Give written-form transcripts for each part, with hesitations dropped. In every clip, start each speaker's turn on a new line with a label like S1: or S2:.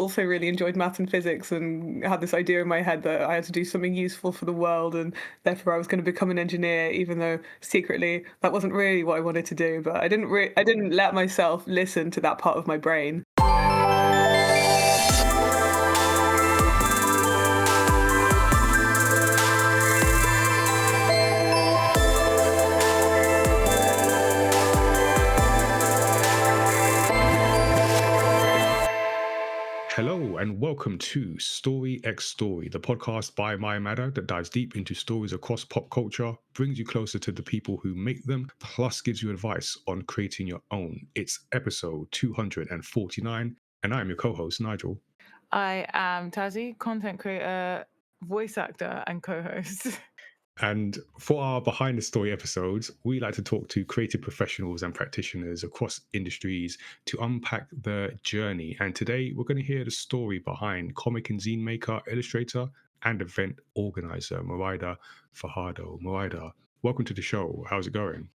S1: also really enjoyed math and physics and had this idea in my head that I had to do something useful for the world and therefore I was going to become an engineer, even though secretly that wasn't really what I wanted to do. But I didn't let myself listen to that part of my brain.
S2: Hello and welcome to Story X Story, the podcast by mayamada that dives deep into stories across pop culture, brings you closer to the people who make them, plus gives you advice on creating your own. It's episode 249, and I'm your co-host, Nigel.
S3: I am Tazziii, content creator, voice actor, and co-host.
S2: And for our behind the story episodes, we like to talk to creative professionals and practitioners across industries to unpack the journey. And today we're going to hear the story behind comic and zine maker, illustrator, and event organizer, Mereida Fajardo. Mereida, welcome to the show. How's it going?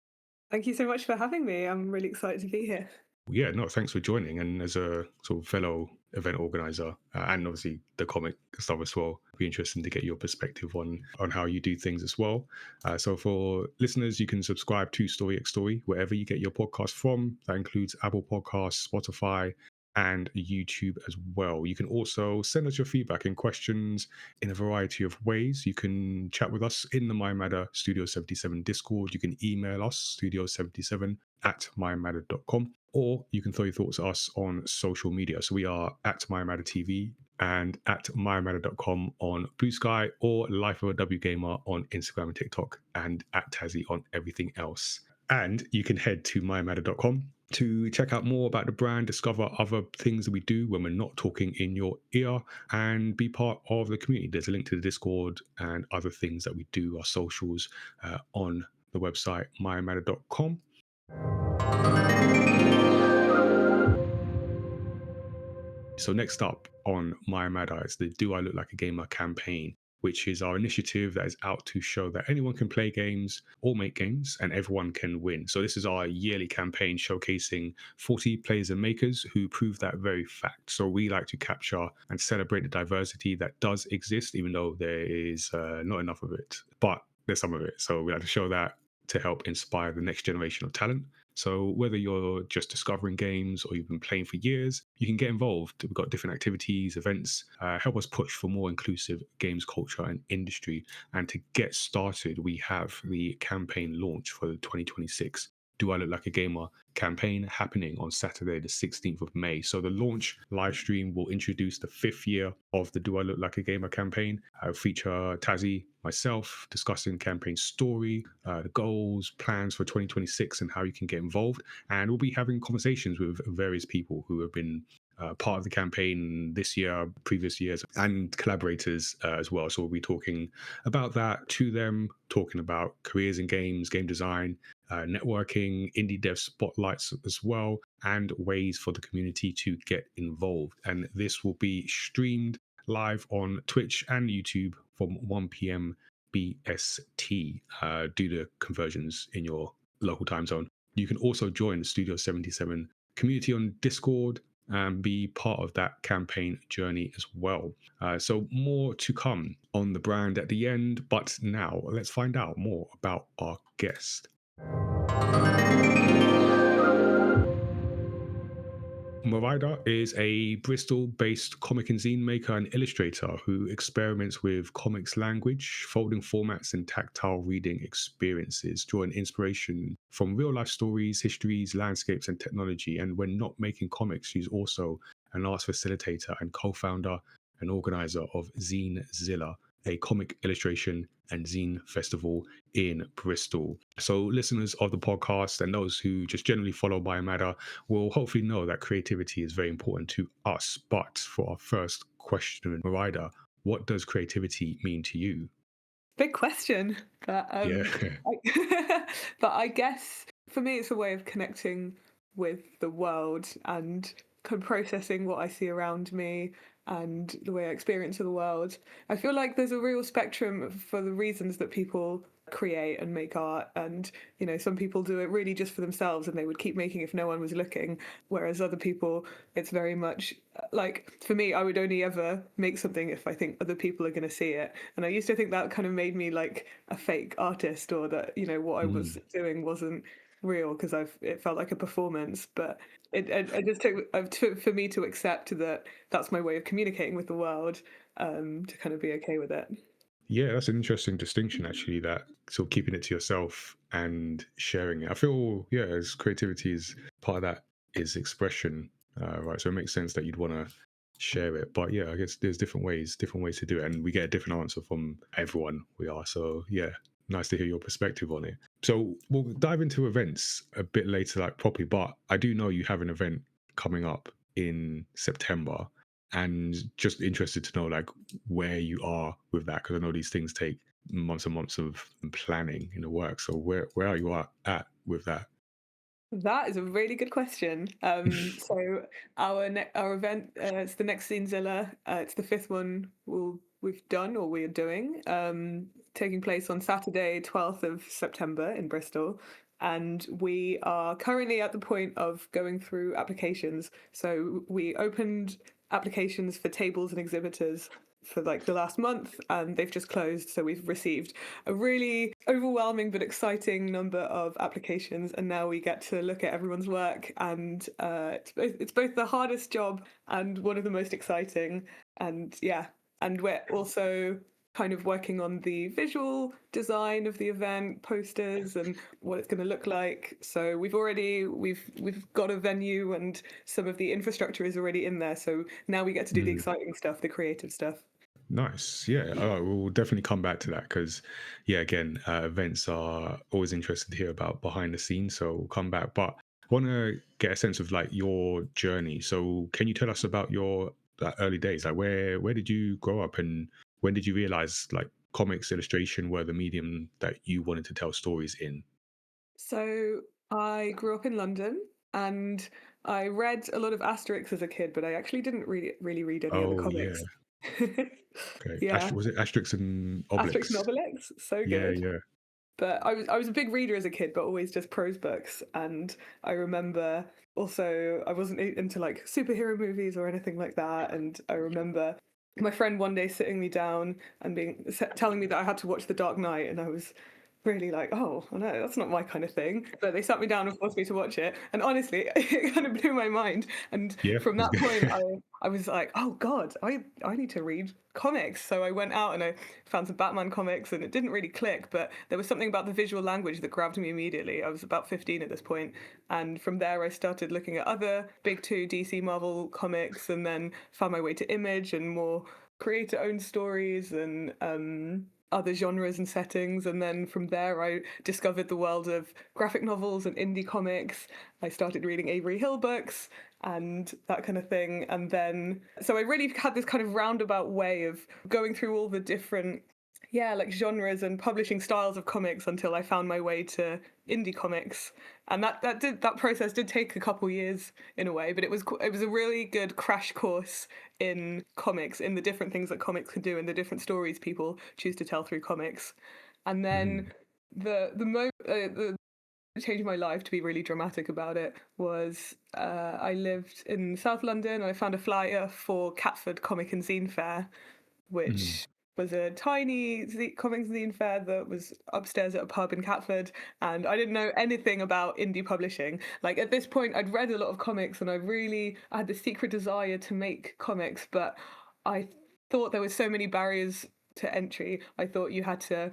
S1: Thank you so much for having me. I'm really excited to be here.
S2: Yeah, no, thanks for joining. And as a sort of fellow event organizer and obviously the comic stuff as well, it'd be interesting to get your perspective on how you do things as well. So for listeners, you can subscribe to Story X Story wherever you get your podcast from. That includes Apple Podcasts, Spotify, and YouTube as well. You can also send us your feedback and questions in a variety of ways. You can chat with us in the mayamada Studio 77 Discord. You can email us, studio77@mayamada.com, or you can throw your thoughts at us on social media. So we are at mayamada TV and at mayamada.com on Blue Sky, or Life of a W Gamer on Instagram and TikTok, and at Tazziii on everything else. And you can head to mayamada.com to check out more about the brand, discover other things that we do when we're not talking in your ear, and be part of the community. There's a link to the Discord and other things that we do, our socials, on the website mayamada.com. So next up on mayamada is the Do I Look Like a Gamer campaign, which is our initiative that is out to show that anyone can play games or make games and everyone can win. So this is our yearly campaign showcasing 40 players and makers who prove that very fact. So we like to capture and celebrate the diversity that does exist, even though there is not enough of it, but there's some of it. So we like to show that to help inspire the next generation of talent. So whether you're just discovering games or you've been playing for years, you can get involved. We've got different activities, events, help us push for more inclusive games culture and industry. And to get started, we have the campaign launch for the 2026 Do I Look Like a Gamer campaign happening on Saturday, the 16th of May. So the launch live stream will introduce the 5th year of the Do I Look Like a Gamer campaign. I'll feature Tazziii, myself, discussing campaign story, the goals, plans for 2026 and how you can get involved. And we'll be having conversations with various people who have been part of the campaign this year, previous years, and collaborators as well. So we'll be talking about that to them, talking about careers in games, game design, networking, indie dev spotlights as well, and ways for the community to get involved. And this will be streamed live on Twitch and YouTube from 1 p.m. BST. Do the conversions in your local time zone. You can also join the Studio 77 community on Discord and be part of that campaign journey as well. So more to come on the brand at the end, but now let's find out more about our guest. Mereida is a Bristol-based comic and zine maker and illustrator who experiments with comics language, folding formats, and tactile reading experiences, drawing inspiration from real-life stories, histories, landscapes, and technology. And when not making comics, she's also an arts facilitator and co-founder and organizer of Zinezilla, a comic illustration and zine festival in Bristol. So listeners of the podcast and those who just generally follow mayamada will hopefully know that creativity is very important to us. But for our first question, Mereida, what does creativity mean to you?
S1: Big question, but
S2: Yeah.
S1: but I guess for me it's a way of connecting with the world and kind of processing what I see around me and the way I experience the world. I feel like there's a real spectrum for the reasons that people create and make art. And some people do it really just for themselves, and they would keep making if no one was looking, whereas other people, it's very much like, for me, I would only ever make something if I think other people are going to see it. And I used to think that kind of made me like a fake artist, or that what I was doing wasn't real, because it felt like a performance. But I just took for me to accept that that's my way of communicating with the world, to kind of be okay with it.
S2: Yeah, that's an interesting distinction, actually, that sort of keeping it to yourself and sharing it. I feel, yeah, as creativity is part of that is expression, right? So it makes sense that you'd want to share it. But yeah, I guess there's different ways to do it. And we get a different answer from everyone we are. So yeah, nice to hear your perspective on it. So we'll dive into events a bit later, like properly. But I do know you have an event coming up in September, and just interested to know like where you are with that, because I know these things take months and months of planning in the work. So where are you at with that?
S1: That is a really good question. So our event, it's the next Zinezilla. It's the fifth one we've done, or we are doing, taking place on Saturday, 12th of September in Bristol. And we are currently at the point of going through applications. So we opened applications for tables and exhibitors for like the last month, and they've just closed. So we've received a really overwhelming but exciting number of applications, and now we get to look at everyone's work. And it's both the hardest job and one of the most exciting. And yeah, and we're also kind of working on the visual design of the event, posters, and what it's going to look like. So we've got a venue, and some of the infrastructure is already in there. So now we get to do the exciting stuff, the creative stuff.
S2: Nice. Yeah. We'll definitely come back to that because, yeah, again, events are always interesting to hear about behind the scenes. So we'll come back. But I want to get a sense of like your journey. So can you tell us about your early days? Like where did you grow up, and when did you realize like comics illustration were the medium that you wanted to tell stories in?
S1: So I grew up in London, and I read a lot of Asterix as a kid, but I actually didn't really read any other
S2: Oh yeah.
S1: comics.
S2: Okay.
S1: Yeah,
S2: Was it Asterix and
S1: Asterix and
S2: Obelix?
S1: Obelix, so
S2: Yeah.
S1: good.
S2: Yeah.
S1: But I was a big reader as a kid, but always just prose books. And I remember also I wasn't into like superhero movies or anything like that. And I remember my friend one day sitting me down and telling me that I had to watch The Dark Knight, and I was really like, oh no, that's not my kind of thing. But they sat me down and forced me to watch it, and honestly, it kind of blew my mind. And
S2: Yeah.
S1: from
S2: That's
S1: that point,
S2: good.
S1: I was like, oh god, I need to read comics. So I went out and I found some Batman comics, and it didn't really click, but there was something about the visual language that grabbed me immediately. I was about 15 at this point, and from there I started looking at other big two DC Marvel comics, and then found my way to Image and more creator owned stories, and other genres and settings. And then from there I discovered the world of graphic novels and indie comics. I started reading Avery Hill books and that kind of thing. And then so I really had this kind of roundabout way of going through all the different, yeah, like genres and publishing styles of comics, until I found my way to indie comics. And that process did take a couple years in a way, but it was a really good crash course in comics, in the different things that comics can do and the different stories people choose to tell through comics. And then the changed my life, to be really dramatic about it, was I lived in South London, and I found a flyer for Catford Comic and Zine Fair,
S2: Mm.
S1: which was a tiny comics zine fair that was upstairs at a pub in Catford. And I didn't know anything about indie publishing. Like at this point, I'd read a lot of comics, and I had the secret desire to make comics, but I thought there were so many barriers to entry. I thought you had to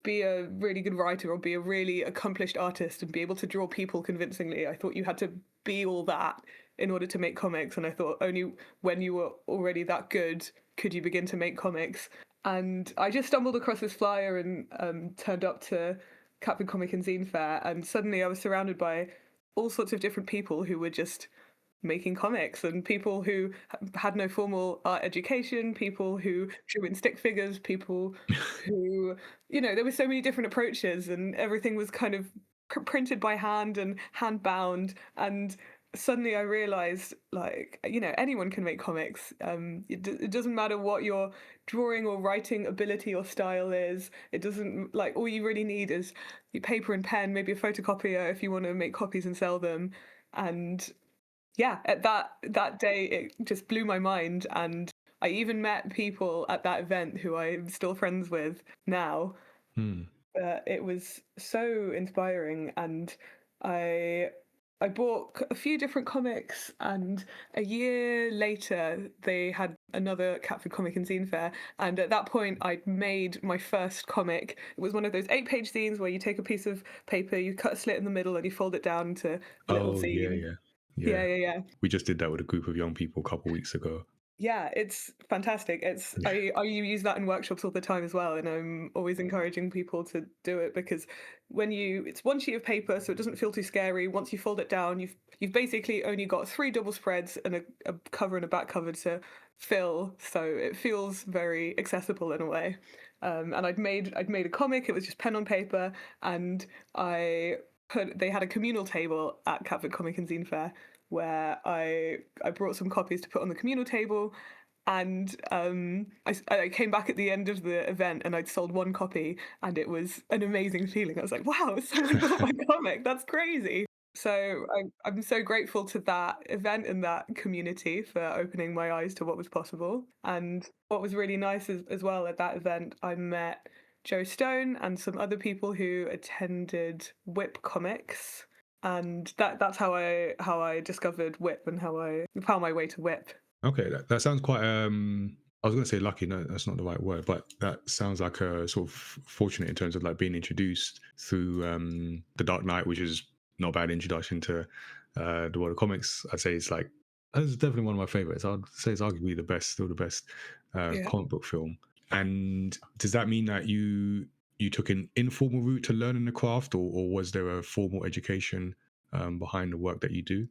S1: be a really good writer or be a really accomplished artist and be able to draw people convincingly. I thought you had to be all that in order to make comics, and I thought only when you were already that good could you begin to make comics. And I just stumbled across this flyer and turned up to Captain Comic and Zine Fair, and suddenly I was surrounded by all sorts of different people who were just making comics, and people who had no formal art education, people who drew in stick figures, people who, there were so many different approaches, and everything was kind of printed by hand and hand bound. And suddenly I realized, like, anyone can make comics. It doesn't matter what your drawing or writing ability or style is. It doesn't, like, all you really need is your paper and pen, maybe a photocopier if you want to make copies and sell them. And yeah, at that day, it just blew my mind. And I even met people at that event who I'm still friends with now.
S2: Hmm.
S1: It was so inspiring, and I I bought a few different comics, and a year later they had another Catford Comic and Zine Fair, and at that point I'd made my first comic. It was one of those 8-page zines where you take a piece of paper, you cut a slit in the middle, and you fold it down into a little
S2: Oh yeah,
S1: zine.
S2: yeah,
S1: Yeah,
S2: yeah.
S1: yeah, yeah.
S2: We just did that with a group of young people a couple weeks ago.
S1: Yeah, it's fantastic. It's
S2: Yeah.
S1: I use that in workshops all the time as well, and I'm always encouraging people to do it because it's one sheet of paper, so it doesn't feel too scary. Once you fold it down, you've basically only got 3 double spreads and a cover and a back cover to fill, so it feels very accessible in a way. And I'd made a comic. It was just pen on paper, and they had a communal table at Catford Comic and Zine Fair where I brought some copies to put on the communal table, and I came back at the end of the event and I'd sold one copy, and it was an amazing feeling. I was like, wow, someone bought my comic. That's crazy. So I'm so grateful to that event and that community for opening my eyes to what was possible. And what was really nice as well at that event, I met Joe Stone and some other people who attended Whip Comics, and that's how I discovered Whip and how I found my way to Whip.
S2: Okay, that sounds quite. I was going to say lucky. No, that's not the right word. But that sounds like a sort of fortunate in terms of like being introduced through the Dark Knight, which is not a bad introduction to the world of comics. I'd say it's like that's definitely one of my favorites. I'd say it's arguably the best, still the best
S1: Yeah.
S2: comic book film. And does that mean that you took an informal route to learning the craft, or was there a formal education behind the work that you do?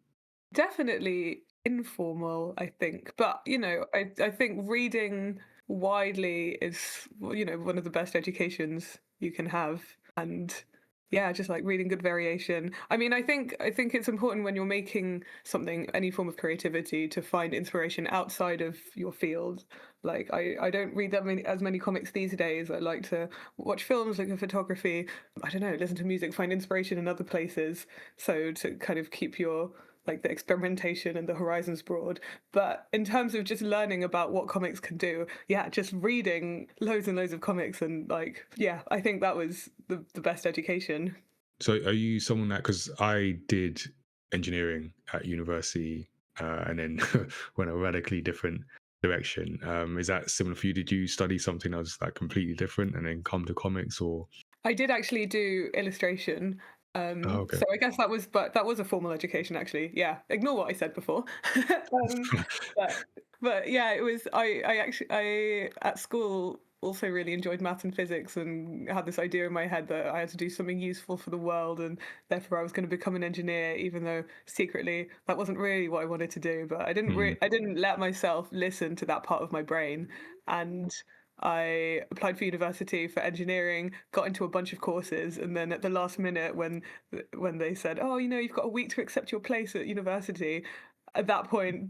S1: Definitely informal, I think. But, I think reading widely is, one of the best educations you can have. And yeah, just like reading good variation. I mean, I think it's important when you're making something, any form of creativity, to find inspiration outside of your field. Like I don't read as many comics these days. I like to watch films, look at photography, I don't know, listen to music, find inspiration in other places. So to kind of keep your like the experimentation and the horizons broad. But in terms of just learning about what comics can do, yeah, just reading loads and loads of comics, and like, yeah, I think that was the best education.
S2: So are you someone that, because I did engineering at university and then went a radically different direction. Is that similar for you? Did you study something that was like completely different and then come to comics or?
S1: I did actually do illustration.
S2: Oh, okay.
S1: So I guess that was a formal education actually. Yeah, ignore what I said before. But but yeah, it was. I actually I at school also really enjoyed math and physics, and had this idea in my head that I had to do something useful for the world, and therefore I was going to become an engineer, even though secretly that wasn't really what I wanted to do. But
S2: Mhm.
S1: I didn't let myself listen to that part of my brain, and I applied for university for engineering, got into a bunch of courses, and then at the last minute, when they said, "Oh, you've got a week to accept your place at university," at that point,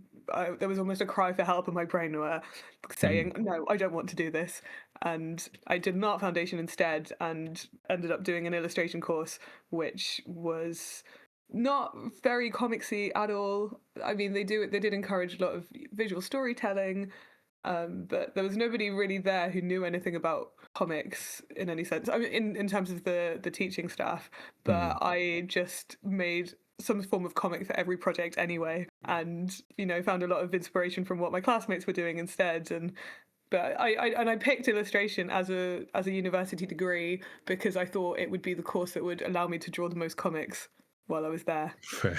S1: there was almost a cry for help in my brain, where
S2: Mhm.
S1: saying, "No, I don't want to do this." And I did an art foundation instead, and ended up doing an illustration course, which was not very comicsy at all. I mean, they did encourage a lot of visual storytelling, but there was nobody really there who knew anything about comics in any sense. I mean, in terms of the teaching staff, but
S2: Mhm.
S1: I just made some form of comic for every project anyway, and found a lot of inspiration from what my classmates were doing instead. And but I picked illustration as a university degree because I thought it would be the course that would allow me to draw the most comics while I was there.
S2: Fair.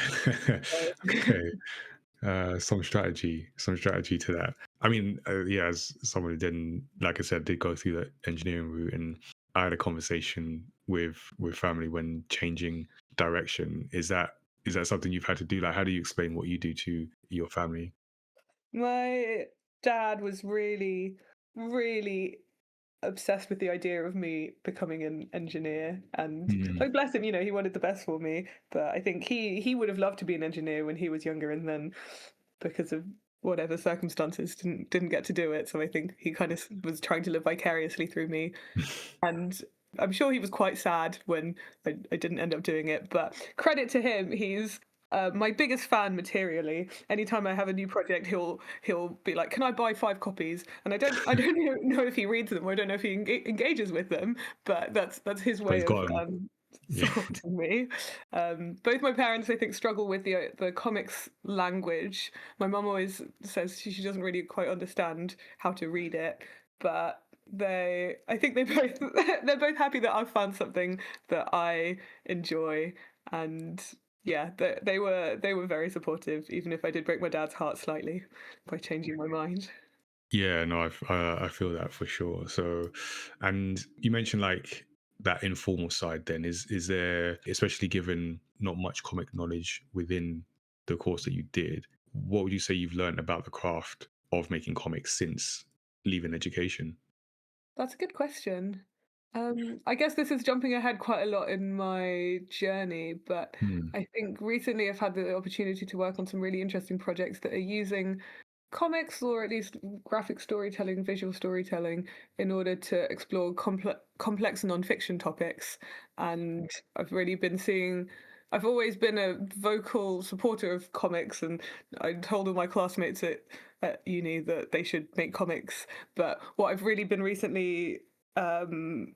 S1: So,
S2: Okay. Some strategy to that. I mean, yeah, as someone who didn't, like I said, did go through that engineering route, and I had a conversation with family when changing direction. Is that something you've had to do? Like, how do you explain what you do to your family?
S1: my dad was really, really obsessed with the idea of me becoming an engineer, and
S2: Mm.
S1: like bless him, he wanted the best for me. But I think he would have loved to be an engineer when he was younger, and then because of whatever circumstances didn't get to do it. So I think he kind of was trying to live vicariously through me, and I'm sure he was quite sad when I didn't end up doing it. But credit to him, he's my biggest fan materially. Anytime I have a new project, he'll be like, "Can I buy 5 copies?" And I don't know if he reads them, or I don't know if he engages with them. But that's his
S2: But
S1: way
S2: he's
S1: of
S2: got 'em. Yeah.
S1: supporting me. Both my parents, I think, struggle with the comics language. My mum always says she doesn't really quite understand how to read it, but I think they both they're both happy that I've found something that I enjoy. And yeah, they were very supportive, even if I did break my dad's heart slightly by changing my mind.
S2: Yeah, no, I feel that for sure. So, and you mentioned like that informal side. Then is there, especially given not much comic knowledge within the course that you did, what would you say you've learned about the craft of making comics since leaving education?
S1: That's a good question. I guess this is jumping ahead quite a lot in my journey, but
S2: Hmm.
S1: I think recently I've had the opportunity to work on some really interesting projects that are using comics, or at least graphic storytelling, visual storytelling, in order to explore complex non-fiction topics. And I've really been seeing. I've always been a vocal supporter of comics, and I told all my classmates at uni that they should make comics. But what I've really been recently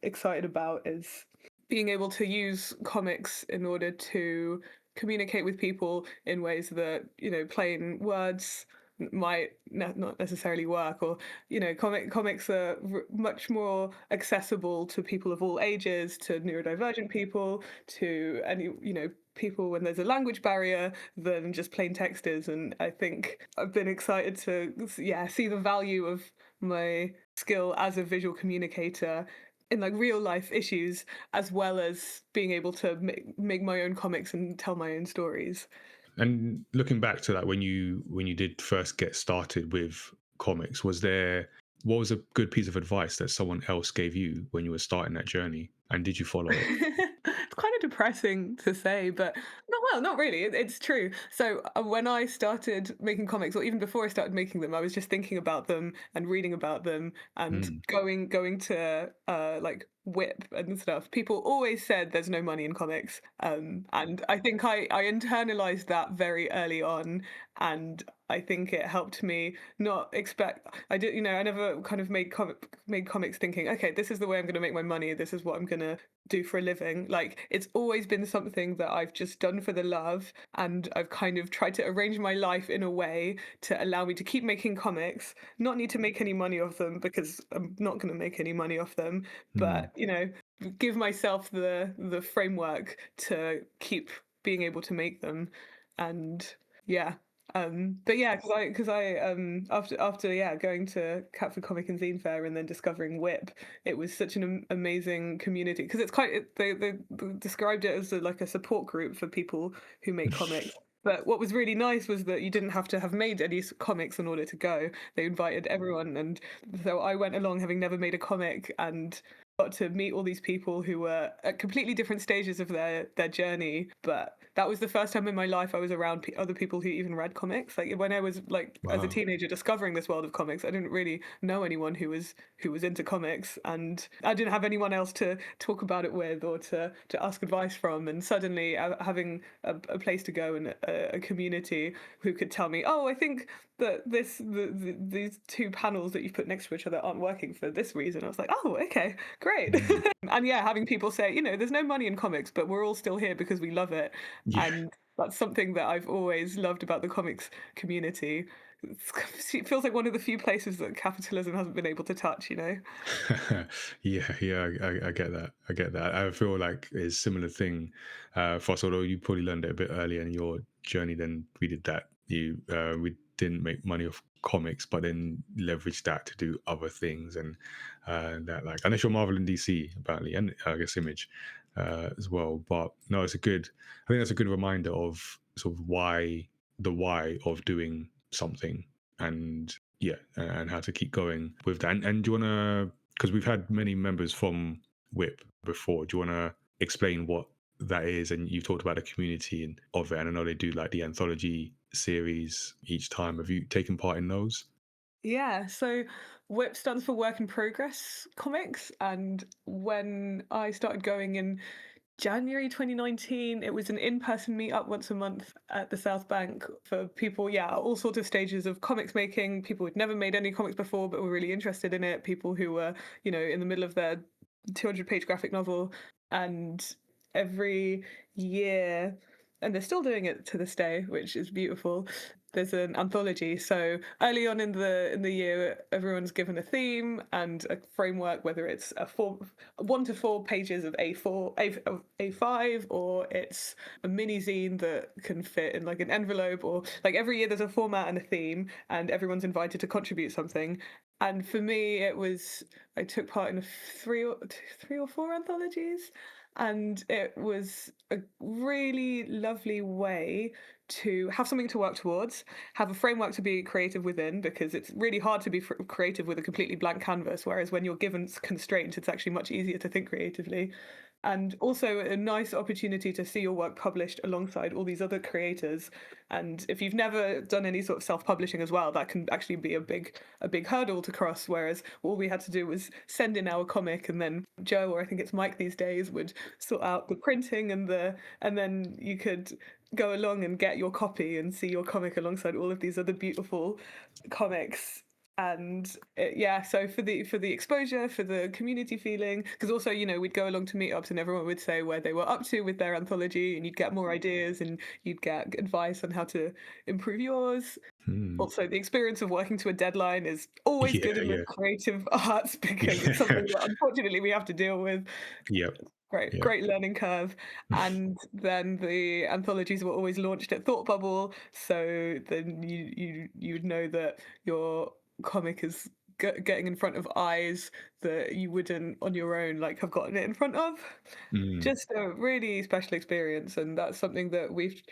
S1: excited about is being able to use comics in order to communicate with people in ways that plain words might not necessarily work. Or comics are much more accessible to people of all ages, to neurodivergent people, to any people when there's a language barrier, than just plain text is. And I think I've been excited to see the value of my skill as a visual communicator in like real life issues, as well as being able to make my own comics and tell my own stories.
S2: And looking back to that, when you did first get started with comics, what was a good piece of advice that someone else gave you when you were starting that journey, and did you follow it?
S1: It's kind of depressing to say, but no, well, not really. It's true. So when I started making comics, or even before I started making them, I was just thinking about them and reading about them, and
S2: Mm,
S1: going to like Whip and stuff. People always said there's no money in comics, and I think I internalized that very early on, and I think it helped me not expect. I did, I never kind of made comics thinking, okay, this is the way I'm going to make my money. This is what I'm going to do for a living. Like, it's always been something that I've just done for the love, and I've kind of tried to arrange my life in a way to allow me to keep making comics, not need to make any money off them, because I'm not going to make any money off them,
S2: mm.
S1: but give myself the framework to keep being able to make them. And yeah. But yeah, because I after going to Catford Comic and Zine Fair, and then discovering Whip, it was such an amazing community, because it's they described it as like a support group for people who make comics. But what was really nice was that you didn't have to have made any comics in order to go. They invited everyone, and so I went along having never made a comic, and got to meet all these people who were at completely different stages of their journey. But that was the first time in my life I was around other people who even read comics. Like, when I was like as a
S2: Wow.
S1: teenager discovering this world of comics, I didn't really know anyone who was into comics, and I didn't have anyone else to talk about it with, or to ask advice from. And suddenly having a place to go, and a community who could tell me, oh, I think that these 2 panels that you've put next to each other aren't working for this reason. I was like, oh, okay, great.
S2: Mm.
S1: And yeah, having people say, there's no money in comics, but we're all still here because we love it.
S2: Yeah.
S1: And that's something that I've always loved about the comics community. It feels like one of the few places that capitalism hasn't been able to touch.
S2: Yeah, I get that. I get that. I feel like it's a similar thing for us, although you probably learned it a bit earlier in your journey than we did that. We didn't make money off comics, but then leveraged that to do other things, and that, like, unless you're Marvel and DC apparently, and I guess Image as well. But no, I think that's a good reminder of sort of the why of doing something, and yeah, and how to keep going with that. And do you want to because we've had many members from WIP before. Do you want to explain what that is? And you talked about the community and of it, and I know they do like the anthology series each time. Have you taken part in those?
S1: Yeah, so WIP stands for Work in Progress Comics, and when I started going in January 2019, it was an in-person meetup once a month at the South Bank for people, yeah, all sorts of stages of comics making, people who'd never made any comics before but were really interested in it, people who were, in the middle of their 200-page graphic novel. And every year, and they're still doing it to this day, which is beautiful. There's an anthology. So early on in the year, everyone's given a theme and a framework, whether it's 1 to 4 pages of A5, or it's a mini zine that can fit in like an envelope, or like every year there's a format and a theme, and everyone's invited to contribute something. And for me, I took part in three or four anthologies, and it was a really lovely way to have something to work towards, have a framework to be creative within, because it's really hard to be creative with a completely blank canvas, whereas when you're given constraints, it's actually much easier to think creatively. And also a nice opportunity to see your work published alongside all these other creators. And if you've never done any sort of self-publishing as well, that can actually be a big hurdle to cross. Whereas all we had to do was send in our comic, and then Joe, or I think it's Mike these days, would sort out the printing and then you could go along and get your copy and see your comic alongside all of these other beautiful comics. And yeah, so for the exposure, for the community feeling, because also, we'd go along to meetups and everyone would say where they were up to with their anthology, and you'd get more ideas and you'd get advice on how to improve yours.
S2: Hmm.
S1: Also, the experience of working to a deadline is always
S2: Yeah,
S1: good in the
S2: yeah.
S1: creative arts, because it's something that unfortunately we have to deal with.
S2: Yep. Yep.
S1: Great learning curve. And then the anthologies were always launched at Thought Bubble, so then you'd know that your comic is getting in front of eyes that you wouldn't on your own like have gotten it in front of.
S2: Mm.
S1: Just a really special experience, and that's something that we've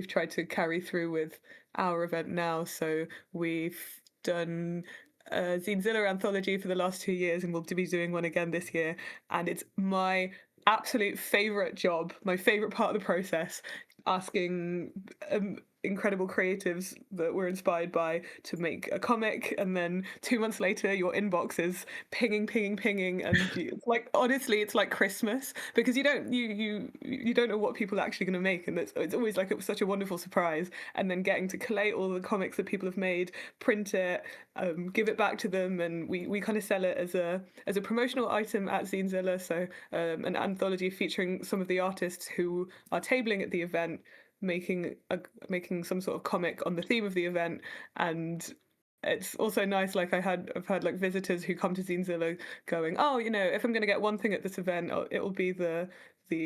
S1: tried to carry through with our event now. So we've done a Zinezilla anthology for the last 2 years, and we'll be doing one again this year. And it's my absolute favorite job, my favorite part of the process, asking incredible creatives that we're inspired by to make a comic, and then 2 months later your inbox is pinging, and it's like, honestly, it's like Christmas, because you don't know what people are actually going to make, and it's always like, it was such a wonderful surprise. And then getting to collate all the comics that people have made, print it, give it back to them, and we kind of sell it as a promotional item at Zinezilla. So an anthology featuring some of the artists who are tabling at the event, making some sort of comic on the theme of the event. And it's also nice, like I've had like visitors who come to Zinezilla going, oh, if I'm going to get one thing at this event, it'll be the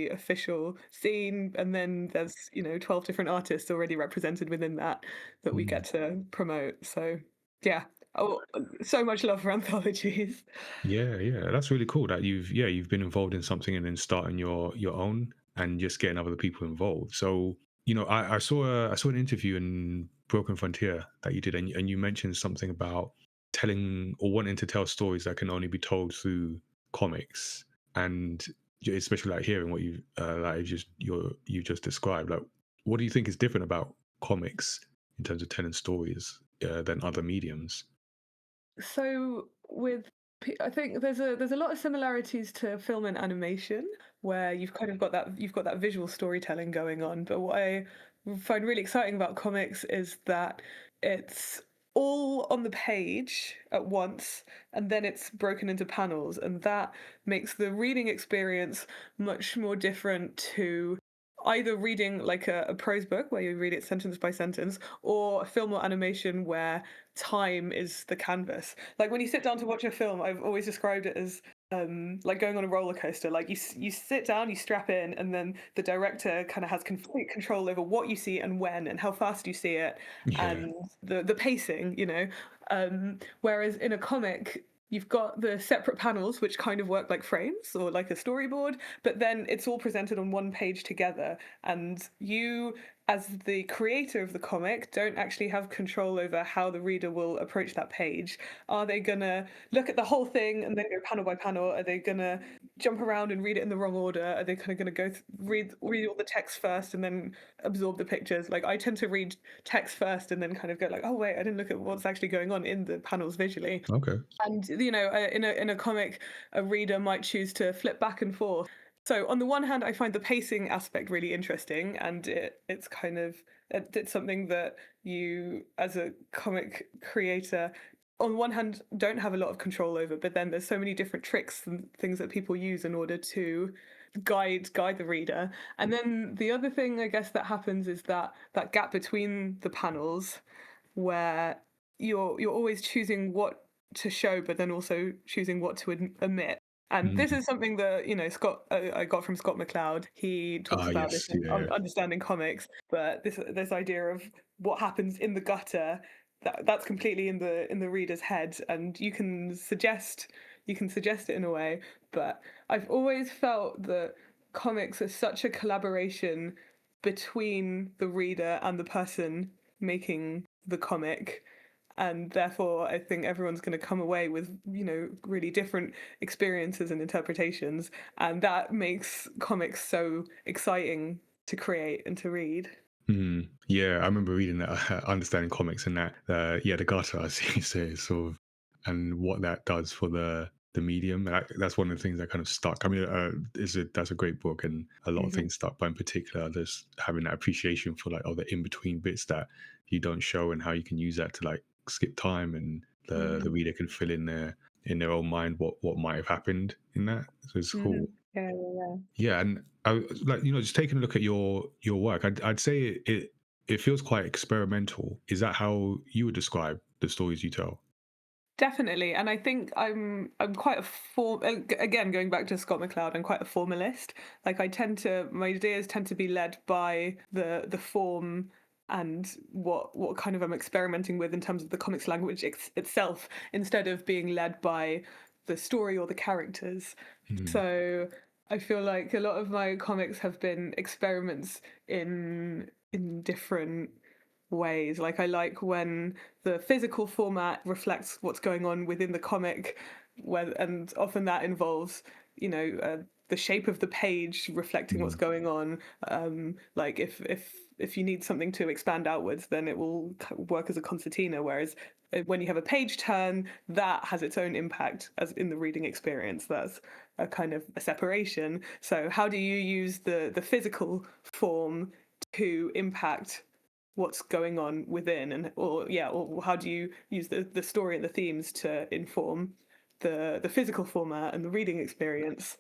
S1: official scene, and then there's 12 different artists already represented within that we get to promote. So yeah, oh, so much love for anthologies.
S2: Yeah, yeah, that's really cool that you've been involved in something and then starting your own and just getting other people involved. So I saw an interview in Broken Frontier that you did, and you mentioned something about telling or wanting to tell stories that can only be told through comics, and especially like hearing what you just described. Like, what do you think is different about comics in terms of telling stories than other mediums?
S1: So I think there's a lot of similarities to film and animation, where you've kind of got that visual storytelling going on. But what I find really exciting about comics is that it's all on the page at once, and then it's broken into panels, and that makes the reading experience much more different to either reading like a prose book where you read it sentence by sentence, or a film or animation where time is the canvas. Like when you sit down to watch a film, I've always described it as like going on a roller coaster. Like you sit down, you strap in, and then the director kind of has complete control over what you see and when and how fast you see it,
S2: Yeah.
S1: and the pacing. Whereas in a comic, you've got the separate panels which kind of work like frames or like a storyboard, but then it's all presented on one page together, and you as the creator of the comic, don't actually have control over how the reader will approach that page. Are they gonna look at the whole thing and then go panel by panel? Are they gonna jump around and read it in the wrong order? Are they kind of gonna read all the text first and then absorb the pictures? Like I tend to read text first and then kind of go like, oh wait, I didn't look at what's actually going on in the panels visually.
S2: Okay.
S1: And in a comic, a reader might choose to flip back and forth. So on the one hand, I find the pacing aspect really interesting, and it's something that you, as a comic creator, on one hand don't have a lot of control over, but then there's so many different tricks and things that people use in order to guide the reader. And then the other thing I guess that happens is that gap between the panels where you're always choosing what to show, but then also choosing what to omit. And this
S2: Mm.
S1: is something that Scott I got from Scott McCloud. He talks
S2: Ah,
S1: about this
S2: yes,
S1: in
S2: yeah.
S1: Understanding Comics, but this idea of what happens in the gutter that's completely in the reader's head, and you can suggest it in a way. But I've always felt that comics are such a collaboration between the reader and the person making the comic, and therefore I think everyone's going to come away with really different experiences and interpretations, and that makes comics so exciting to create and to read.
S2: Mm. Yeah, I remember reading that, understanding comics and that, yeah, the gutter, as you say, sort of, and what that does for the medium. That's one of the things that kind of stuck. I mean, that's a great book, and a lot of
S1: Hmm.
S2: things stuck. But in particular, just having that appreciation for like all the in between bits that you don't show, and how you can use that to like skip time, and the
S1: Mm.
S2: reader can fill in their own mind what might have happened in that. So it's
S1: Hmm.
S2: cool.
S1: Yeah, yeah,
S2: Yeah, and I like just taking a look at your work. I'd say it feels quite experimental. Is that how you would describe the stories you tell?
S1: definitely. And I think I'm quite a again, going back to Scott McCloud, I'm quite a formalist. Like my ideas tend to be led by the form and what kind of I'm experimenting with in terms of the comics language itself, instead of being led by the story or the characters.
S2: Mm,
S1: So I feel like a lot of my comics have been experiments in different ways. Like I like when the physical format reflects what's going on within the comic, and often that involves, the shape of the page reflecting what's
S2: mm,
S1: going on. Like if you need something to expand outwards, then it will work as a concertina. Whereas when you have a page turn, that has its own impact as in the reading experience. That's a kind of a separation. So how do you use the physical form to impact what's going on within, or how do you use the story and the themes to inform the physical format and the reading experience.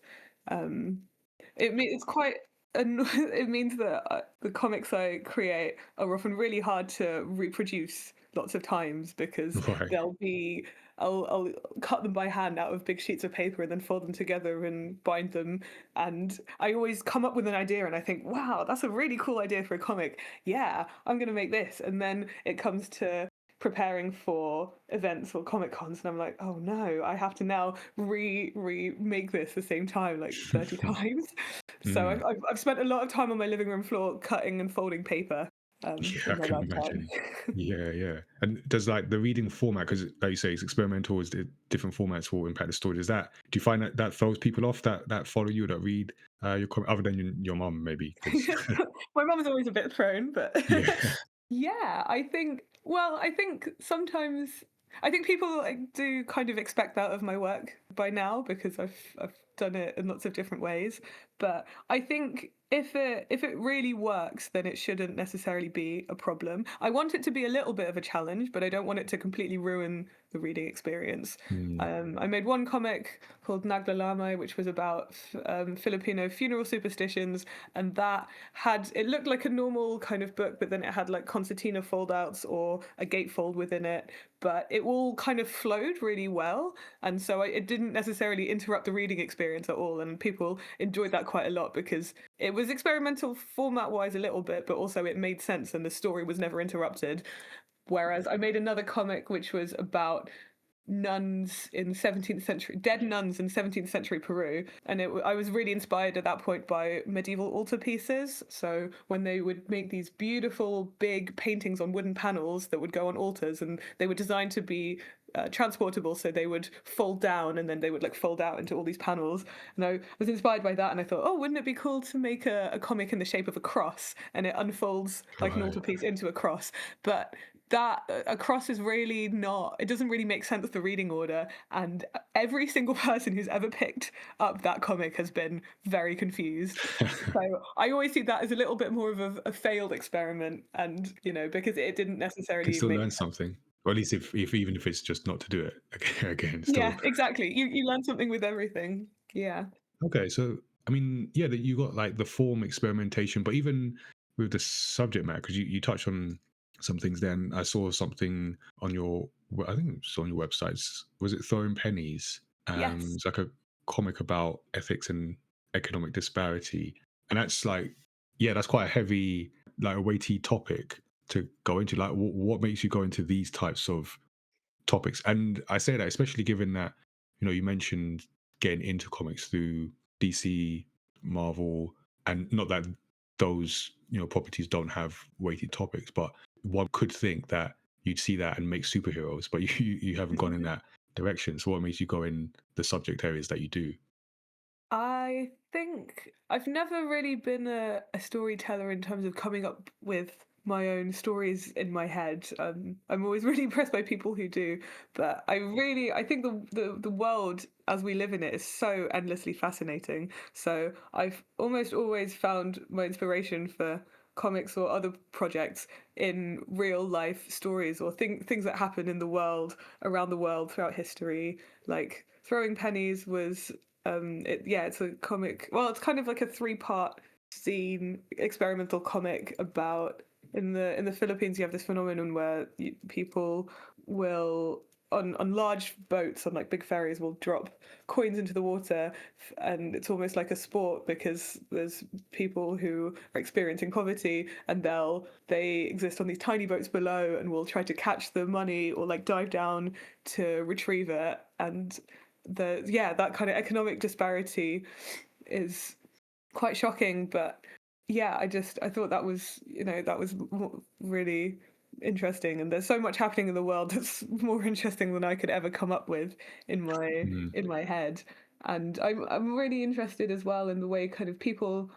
S1: It's quite it means that the comics I create are often really hard to reproduce lots of times, because
S2: right.
S1: they'll be I'll cut them by hand out of big sheets of paper and then fold them together and bind them. And I always come up with an idea and I think, wow, that's a really cool idea for a comic. Yeah, I'm going to make this. And then it comes to preparing for events or comic cons and I'm like, oh no, I have to now remake this the same time like 30 times. So
S2: Mm,
S1: I've spent a lot of time on my living room floor cutting and folding paper
S2: yeah,
S1: in
S2: I
S1: my
S2: can
S1: lifetime.
S2: imagine. Yeah, yeah. And does like the reading format, because like you say, it's experimental, is the different formats will impact the story. Do you find that that throws people off that follow you, that read your comic, other than your mom maybe? Because
S1: My mum's always a bit thrown, but
S2: yeah.
S1: yeah, I think sometimes I think people like, do kind of expect that of my work by now, because I've done it in lots of different ways. But I think if it really works, then it shouldn't necessarily be a problem. I want it to be a little bit of a challenge, but I don't want it to completely ruin the reading experience.
S2: Mm,
S1: I made one comic called Naglalame, which was about Filipino funeral superstitions, and it looked like a normal kind of book, but then it had like concertina foldouts or a gatefold within it, but it all kind of flowed really well, and so it didn't necessarily interrupt the reading experience at all, and people enjoyed that quite a lot because it was experimental format wise a little bit, but also it made sense and the story was never interrupted. Whereas I made another comic which was about nuns in 17th century, dead nuns in 17th century Peru. And I was really inspired at that point by medieval altarpieces. So when they would make these beautiful big paintings on wooden panels that would go on altars, and they were designed to be transportable, so they would fold down and then they would like fold out into all these panels. And I was inspired by that, and I thought, oh, wouldn't it be cool to make a comic in the shape of a cross, and it unfolds like an
S2: Right.
S1: altarpiece into a cross. But that a cross is really not, it doesn't really make sense, the reading order, and every single person who's ever picked up that comic has been very confused. So I always see that as a little bit more of a failed experiment, and because it didn't
S2: Can
S1: necessarily
S2: still
S1: make
S2: learn
S1: sense.
S2: something, or at least if even if it's just not to do it again, still.
S1: Yeah, exactly. You learn something with everything. Yeah.
S2: Okay, so I mean, yeah, that you got like the form experimentation, but even with the subject matter, because you touched on some things. Then I saw something on your, I think it's on your websites. Was it Throwing Pennies?
S1: Yes.
S2: It's like a comic about ethics and economic disparity, and that's like, yeah, that's quite a heavy, like a weighty topic to go into. Like, what makes you go into these types of topics? And I say that especially given that, you mentioned getting into comics through DC, Marvel, and not that those, properties don't have weighted topics, but one could think that you'd see that and make superheroes, but you haven't gone in that direction. So what makes you go in the subject areas that you do?
S1: I think I've never really been a storyteller in terms of coming up with my own stories in my head. I'm always really impressed by people who do, but I think the world as we live in it is so endlessly fascinating. So I've almost always found my inspiration for comics or other projects in real life stories or things that happen in the world, around the world, throughout history. Like Throwing Pennies was it's a comic. Well, it's kind of like a three-part zine experimental comic about, in the Philippines you have this phenomenon where people will, on large boats, on like big ferries, will drop coins into the water, and it's almost like a sport because there's people who are experiencing poverty, and they exist on these tiny boats below and will try to catch the money or like dive down to retrieve it. And that kind of economic disparity is quite shocking. But yeah, I thought that was, really interesting, and there's so much happening in the world that's more interesting than I could ever come up with in my
S2: Mm,
S1: in my head. And I'm really interested as well in the way kind of people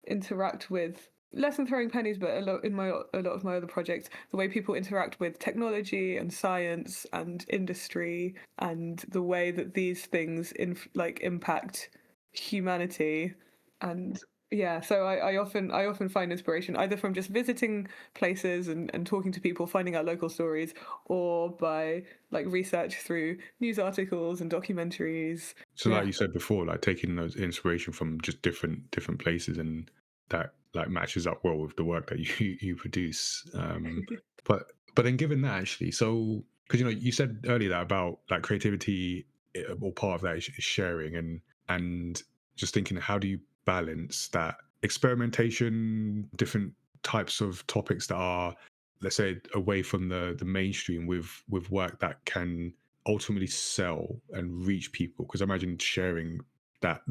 S1: interact with, less than Throwing Pennies, but a lot of my other projects, the way people interact with technology and science and industry, and the way that these things impact humanity. And yeah, so I often find inspiration either from just visiting places and talking to people, finding out local stories, or by like research through news articles and documentaries.
S2: so like
S1: Yeah.
S2: you said before, like taking those inspiration from just different places, and that like matches up well with the work that you produce. But then given that actually, so because you said earlier that about like creativity, or part of that is sharing, and just thinking, how do you balance that experimentation, different types of topics that are, let's say, away from the mainstream, with work that can ultimately sell and reach people? Because I imagine sharing, that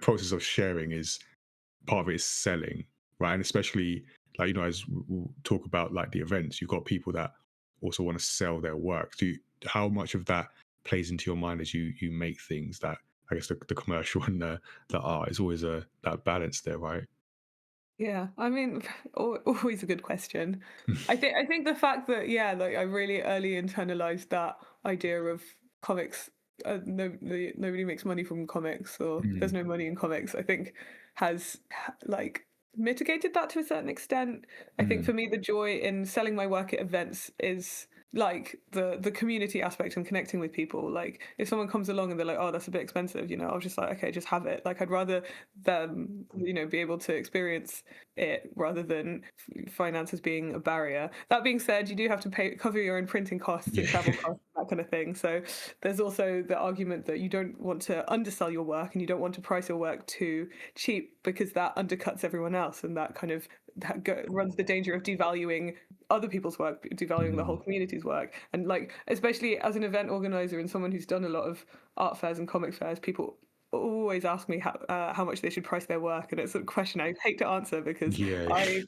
S2: process of sharing, is part of it is selling, right? And especially, like, as we'll talk about, like the events, you've got people that also want to sell their work. How much of that plays into your mind as you make things, that I guess the commercial and the art is always that balance there, right?
S1: Yeah, I mean, always a good question. I think the fact that, yeah, like I really early internalized that idea of comics. Nobody makes money from comics, or there's
S2: Mm,
S1: no money in comics. I think has like mitigated that to a certain extent. I think
S2: mm,
S1: for me, the joy in selling my work at events is like the community aspect and connecting with people. Like if someone comes along and they're like, oh, that's a bit expensive, I'll just like, okay, just have it. Like I'd rather them, be able to experience it rather than finances being a barrier. That being said, you do have to cover your own printing costs and
S2: yeah.
S1: travel costs, that kind of thing. So there's also the argument that you don't want to undersell your work, and you don't want to price your work too cheap, because that undercuts everyone else, and that kind of runs the danger of devaluing other people's work, devaluing the whole
S2: Mm.
S1: community's work. And like, especially as an event organizer and someone who's done a lot of art fairs and comic fairs, people always ask me how much they should price their work, and it's a question I hate to answer because
S2: Yeah.
S1: I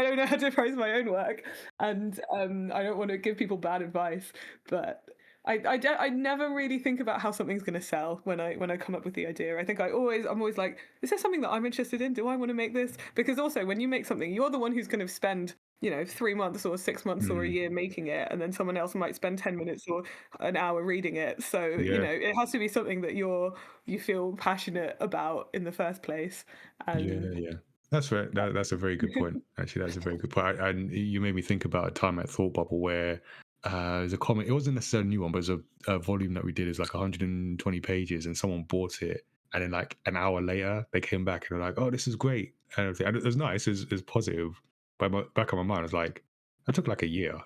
S1: don't know how to price my own work, and I don't want to give people bad advice, but I never really think about how something's going to sell when I come up with the idea. I think I'm always like, is there something that I'm interested in? Do I want to make this? Because also when you make something, you're the one who's going to spend 3 months or 6 months or a
S2: Mm.
S1: year making it, and then someone else might spend 10 minutes or an hour reading it. So
S2: Yeah.
S1: it has to be something that you feel passionate about in the first place.
S2: Yeah,
S1: And
S2: yeah. That's right. That's a very good point. Actually, that's a very good point. And you made me think about a time at Thought Bubble where there's a comic. It wasn't necessarily a new one, but it was a volume that we did. Is like 120 pages, and someone bought it, and then like an hour later, they came back and they're like, "Oh, this is great," and everything. And it was nice. It's positive. But back of my mind, I was like, "That took like a year.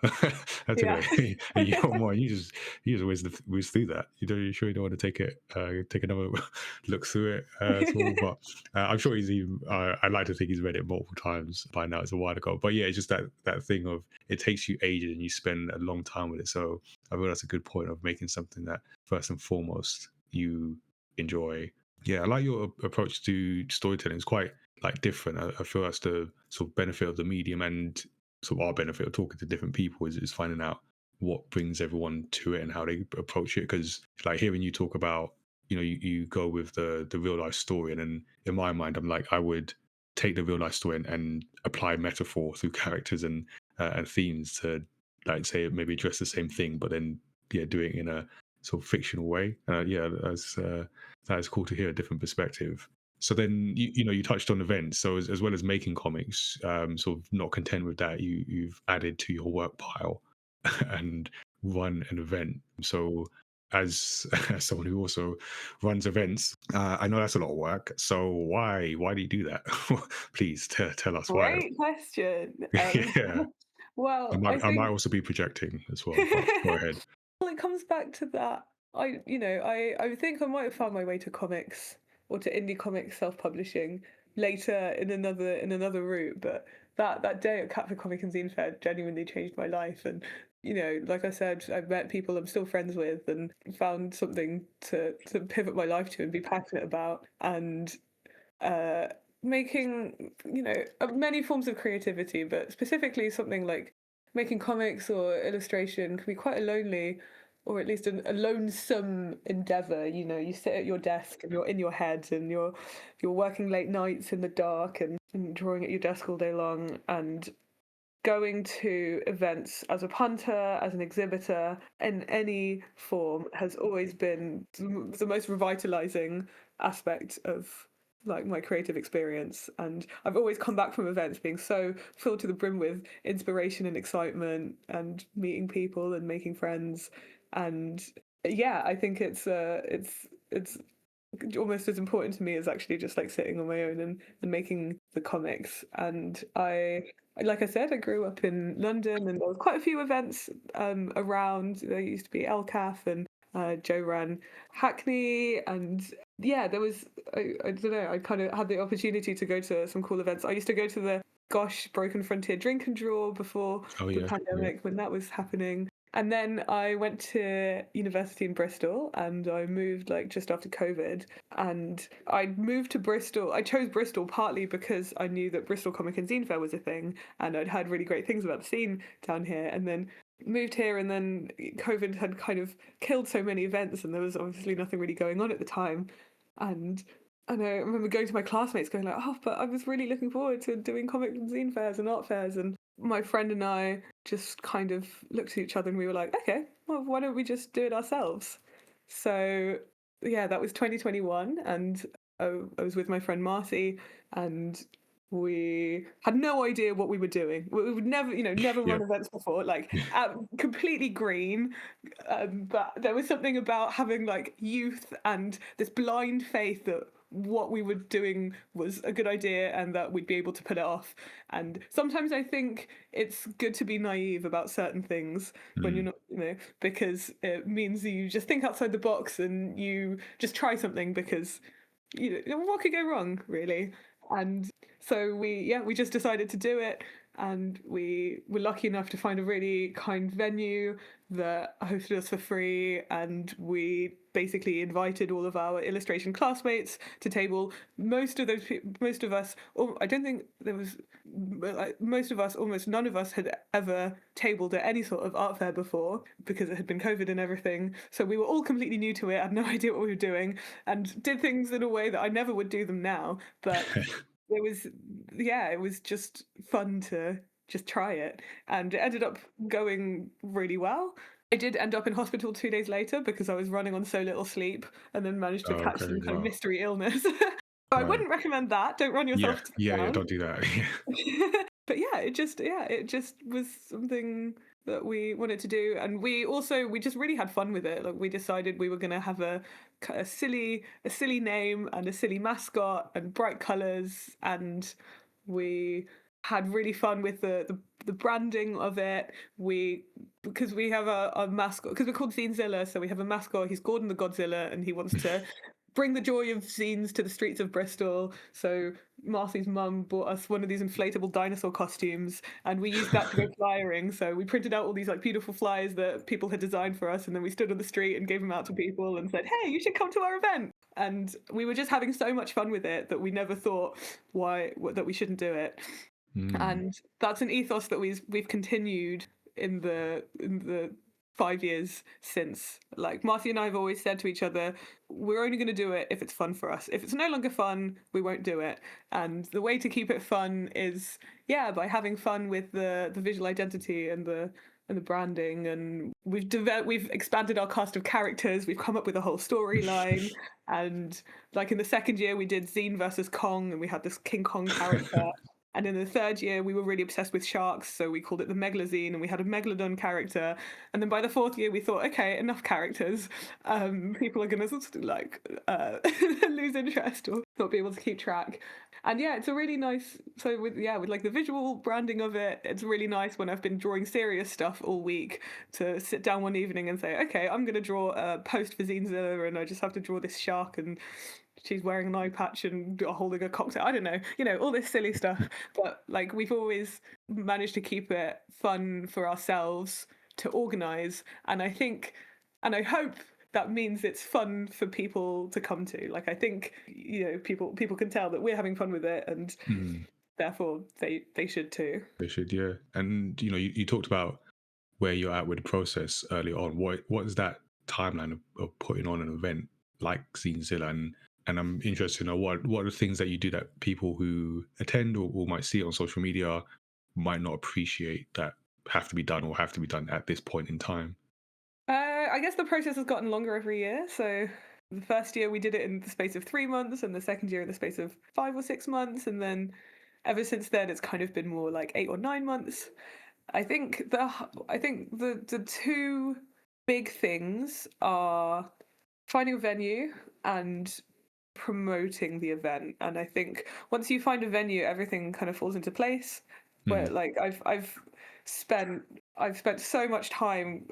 S2: That took
S1: yeah.
S2: a year or more. You just whiz through that. You sure you don't want to take another look through it at all?" But I'm sure he's even. I'd like to think he's read it multiple times by now. It's a while ago, but yeah, it's just that thing of it takes you ages and you spend a long time with it. So I feel that's a good point of making something that first and foremost you enjoy. Yeah, I like your approach to storytelling. It's quite like different. I feel that's the sort of benefit of the medium and sort of our benefit of talking to different people is finding out what brings everyone to it and how they approach it. Because like hearing you talk about you go with the real life story, and then in my mind, I'm like, I would take the real life story and apply metaphor through characters and themes to, like, say, maybe address the same thing, but then yeah, do it in a sort of fictional way. Yeah, that is cool to hear a different perspective. So then you touched on events. So as well as making comics, sort of not content with that, you've added to your work pile and run an event. So as someone who also runs events, I know that's a lot of work. So why do you do that? Please tell us why.
S1: Great question.
S2: Yeah,
S1: Well, I
S2: I might
S1: think
S2: also be projecting as well, but go ahead.
S1: well, it comes back to that. I think I might have found my way to comics or to indie comics self-publishing later in another route, but that day at Catford Comic and Zine Fair genuinely changed my life. And like I said, I've met people I'm still friends with and found something to pivot my life to and be passionate about. And uh, making, many forms of creativity, but specifically something like making comics or illustration can be quite a lonely, or at least a lonesome endeavor. You sit at your desk and you're in your head and you're working late nights in the dark and drawing at your desk all day long, and going to events as a punter, as an exhibitor, in any form has always been the most revitalizing aspect of like my creative experience. And I've always come back from events being so filled to the brim with inspiration and excitement and meeting people and making friends. And yeah, I think it's almost as important to me as actually just like sitting on my own and making the comics. And like I said, I grew up in London, and there was quite a few events around. There used to be LCAF, and Joe ran Hackney, and yeah, there was I don't know. I kind of had the opportunity to go to some cool events. I used to go to the Gosh Broken Frontier Drink and Draw before
S2: Oh
S1: the
S2: yeah, yeah.
S1: pandemic when that was happening. And then I went to university in Bristol, and I moved like just after COVID. And I moved to Bristol. I chose Bristol partly because I knew that Bristol Comic and Zine Fair was a thing, and I'd heard really great things about the scene down here. And then moved here, and then COVID had kind of killed so many events, and there was obviously nothing really going on at the time. And I remember going to my classmates going like, "Oh, but I was really looking forward to doing comic and zine fairs and art fairs." And my friend and I just kind of looked at each other and we were like, "Okay, well, why don't we just do it ourselves?" So yeah, that was 2021, and I was with my friend Marcy, and we had no idea what we were doing. We would never, never
S2: Yeah.
S1: run events before, like completely green. But there was something about having like youth and this blind faith that what we were doing was a good idea and that we'd be able to pull it off. And sometimes I think it's good to be naive about certain things when you're
S2: Mm.
S1: not, because it means that you just think outside the box and you just try something because what could go wrong, really. And so we just decided to do it. and we were lucky enough to find a really kind venue that hosted us for free, and we basically invited all of our illustration classmates to table. Most of us, I don't think there was, most of us, almost none of us had ever tabled at any sort of art fair before because it had been COVID and everything. So we were all completely new to it, had no idea what we were doing, and did things in a way that I never would do them now. But it was just fun to just try it, and it ended up going really well. I did end up in hospital 2 days later because I was running on so little sleep, and then managed to catch
S2: Okay,
S1: some kind of
S2: wow.
S1: mystery illness. I
S2: Right.
S1: wouldn't recommend that. Don't run
S2: Yeah,
S1: yourself
S2: yeah,
S1: down.
S2: don't do that.
S1: But it just was something that we wanted to do, and we just really had fun with it. Like, we decided we were going to have a silly name and a silly mascot and bright colors, and we had really fun with the branding of it. Because we have a mascot, because we're called Zinezilla, so we have a mascot. He's Gordon the Godzilla, and he wants to bring the joy of zines to the streets of Bristol. So Marcy's mum bought us one of these inflatable dinosaur costumes, and we used that to go flyering. So we printed out all these like beautiful flyers that people had designed for us, and then we stood on the street and gave them out to people and said, "Hey, you should come to our event." And we were just having so much fun with it that we never thought that we shouldn't do it. And that's an ethos that we've continued in the 5 years since. Like, Marcy and I have always said to each other, we're only going to do it if it's fun for us. If it's no longer fun, we won't do it. And the way to keep it fun is, by having fun with the visual identity and the branding. And we've expanded our cast of characters. We've come up with a whole storyline. And like in the second year, we did Zine versus Kong, and we had this King Kong character. And in the third year, we were really obsessed with sharks, so we called it the Megalozine, and we had a Megalodon character. And then by the fourth year, we thought, okay, enough characters. People are going to sort of like lose interest or not be able to keep track. And it's a really nice. So with like the visual branding of it, it's really nice when I've been drawing serious stuff all week to sit down one evening and say, okay, I'm going to draw a post for Zinezilla, and I just have to draw this shark, and she's wearing an eye patch and holding a cocktail. I don't know, all this silly stuff. But like, we've always managed to keep it fun for ourselves to organize, and I think, and I hope that means it's fun for people to come to. Like, I think people can tell that we're having fun with it, and therefore they should too.
S2: They should, yeah. And you talked about where you're at with the process early on. What is that timeline of putting on an event like Zinezilla? And I'm interested to know what are the things that you do that people who attend or might see on social media might not appreciate that have to be done or have to be done at this point in time.
S1: I guess the process has gotten longer every year. So the first year we did it in the space of 3 months, and the second year in the space of 5 or 6 months, and then ever since then it's kind of been more like 8 or 9 months. I think the two big things are finding a venue and promoting the event. And I think once you find a venue, everything kind of falls into place. Where like I've spent so much time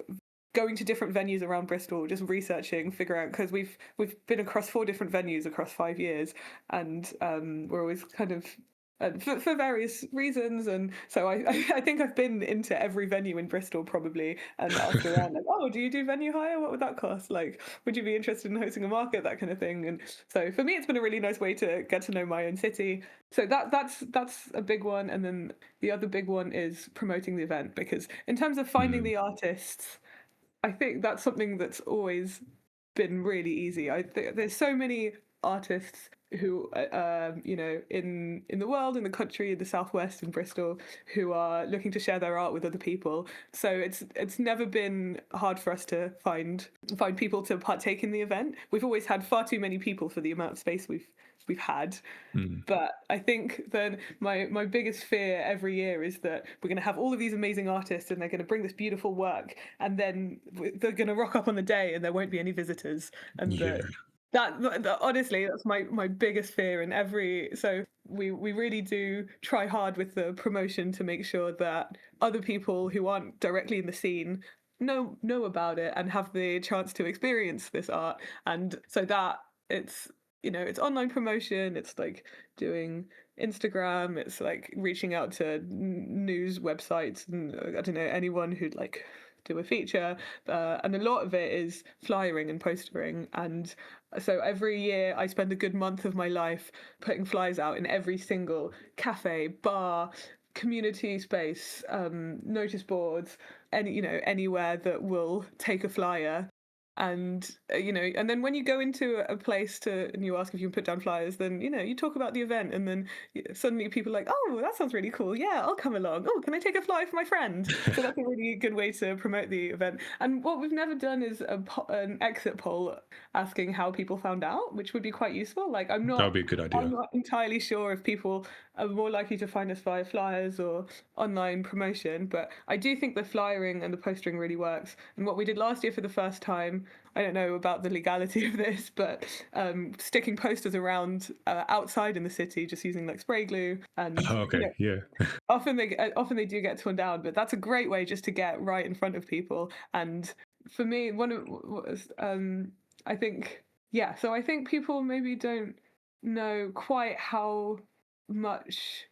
S1: going to different venues around Bristol, just researching, figuring out, because we've been across 4 different venues across 5 years, and we're always kind of for various reasons. And so I think I've been into every venue in Bristol probably, and asked around like, oh, do you do venue hire? What would that cost? Like, would you be interested in hosting a market? That kind of thing. And so for me, it's been a really nice way to get to know my own city. So that's a big one. And then the other big one is promoting the event, because in terms of finding the artists, I think that's something that's always been really easy. I think there's so many artists who, in the world, in the country, in the southwest, in Bristol, who are looking to share their art with other people. So it's never been hard for us to find people to partake in the event. We've always had far too many people for the amount of space we've had. But I think that my biggest fear every year is that we're going to have all of these amazing artists, and they're going to bring this beautiful work, and then they're going to rock up on the day and there won't be any visitors. And that honestly, that's my biggest fear. And so we really do try hard with the promotion to make sure that other people who aren't directly in the scene know about it and have the chance to experience this art. And so that it's online promotion, it's like doing Instagram, it's like reaching out to news websites and I don't know, anyone who'd like do a feature, and a lot of it is flyering and postering. And so every year I spend a good month of my life putting flyers out in every single cafe, bar, community space, notice boards, anywhere that will take a flyer. And and then when you go into a place and you ask if you can put down flyers, then you talk about the event, and then suddenly people are like, oh, that sounds really cool, yeah, I'll come along. Oh, can I take a flyer for my friend? So that's a really good way to promote the event. And what we've never done is an exit poll asking how people found out, which would be quite useful. Like
S2: That would be a good
S1: I'm
S2: idea.
S1: not entirely sure if people are more likely to find us via flyers or online promotion, but I do think the flyering and the postering really works. And what we did last year for the first time, I don't know about the legality of this, but sticking posters around outside in the city, just using like spray glue, and
S2: Okay, yeah.
S1: often they do get torn down, but that's a great way just to get right in front of people. And for me, one of was I think so I think people maybe don't know quite how much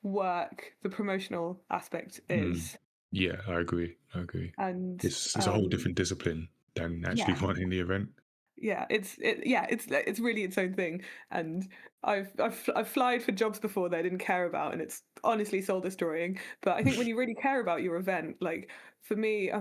S1: work the promotional aspect
S2: Mm.
S1: is.
S2: Yeah, I agree. I agree.
S1: And
S2: It's a whole different discipline than actually
S1: yeah,
S2: running the event.
S1: yeah, it's really its own thing. And I've flied for jobs before that I didn't care about, and it's honestly soul destroying. But I think when you really care about your event, like for me,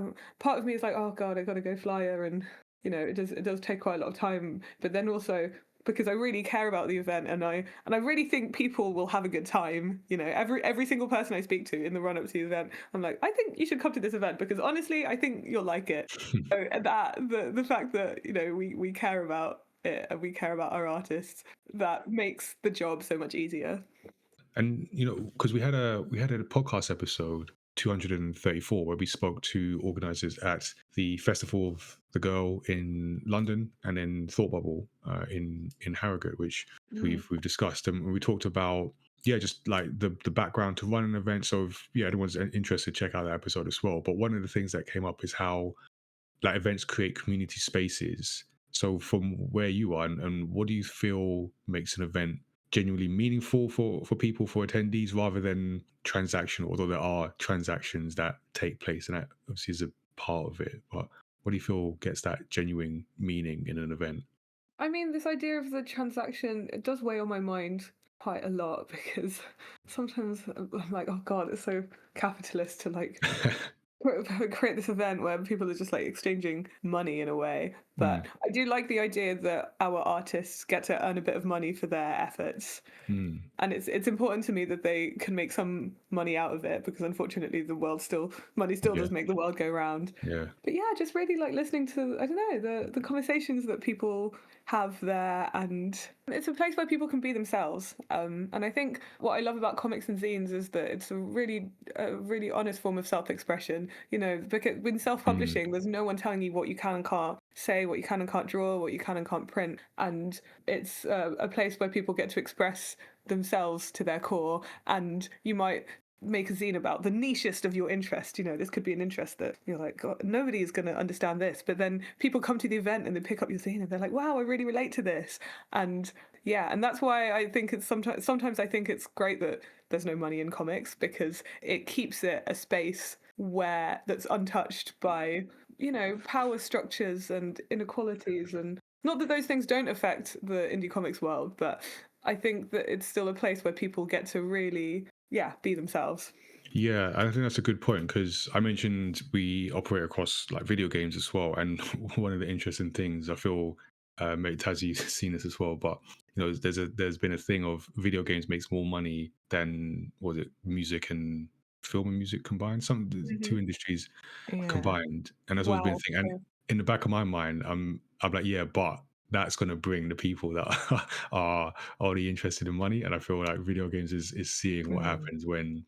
S1: part of me is like, oh god, I got to go flyer, and it does take quite a lot of time. But then also because I really care about the event, and I really think people will have a good time. Every single person I speak to in the run up to the event, I'm like, I think you should come to this event because honestly, I think you'll like it. So that the fact that we care about it and we care about our artists, that makes the job so much easier.
S2: And because we had a podcast episode 234 where we spoke to organisers at the Festival of the Girl in London and then Thought Bubble in Harrogate, which we've discussed, and we talked about just like the background to run an event. So if anyone's interested, check out that episode as well. But one of the things that came up is how like events create community spaces. So from where you are, and what do you feel makes an event genuinely meaningful for people, for attendees, rather than transactional? Although there are transactions that take place, and that obviously is a part of it. But what do you feel gets that genuine meaning in an event?
S1: I mean, this idea of the transaction, it does weigh on my mind quite a lot because sometimes I'm like, oh god, it's so capitalist to like create this event where people are just like exchanging money in a way. But
S2: Mm,
S1: I do like the idea that our artists get to earn a bit of money for their efforts.
S2: mm,
S1: And it's important to me that they can make some money out of it because unfortunately money still
S2: yeah,
S1: does make the world go round.
S2: yeah.
S1: But yeah, just really like listening to, I don't know, the conversations that people have there, and it's a place where people can be themselves. And I think what I love about comics and zines is that it's a really honest form of self-expression. Because when
S2: Mm,
S1: self-publishing, there's no one telling you what you can and can't say, what you can and can't draw, what you can and can't print, and it's a place where people get to express themselves to their core. And you might make a zine about the nichest of your interest. This could be an interest that you're like, God, nobody is going to understand this. But then people come to the event and they pick up your zine and they're like, wow, I really relate to this. And yeah, and that's why I think it's sometimes I think it's great that there's no money in comics because it keeps it a space where that's untouched by, power structures and inequalities. And not that those things don't affect the indie comics world, but I think that it's still a place where people get to really, be themselves.
S2: Yeah, I think that's a good point because I mentioned we operate across like video games as well, and one of the interesting things I feel, maybe Tazzie's seen this as well, but there's been a thing of video games makes more money than was it music and film and music combined, some the two
S1: Hmm.
S2: industries
S3: Yeah.
S2: combined, and that's always been a
S1: Wow.
S2: thing. And
S1: Yeah.
S2: in the back of my mind, I'm like, yeah, but that's going to bring the people that are already interested in money, and I feel like video games is seeing what
S3: Mm,
S2: happens when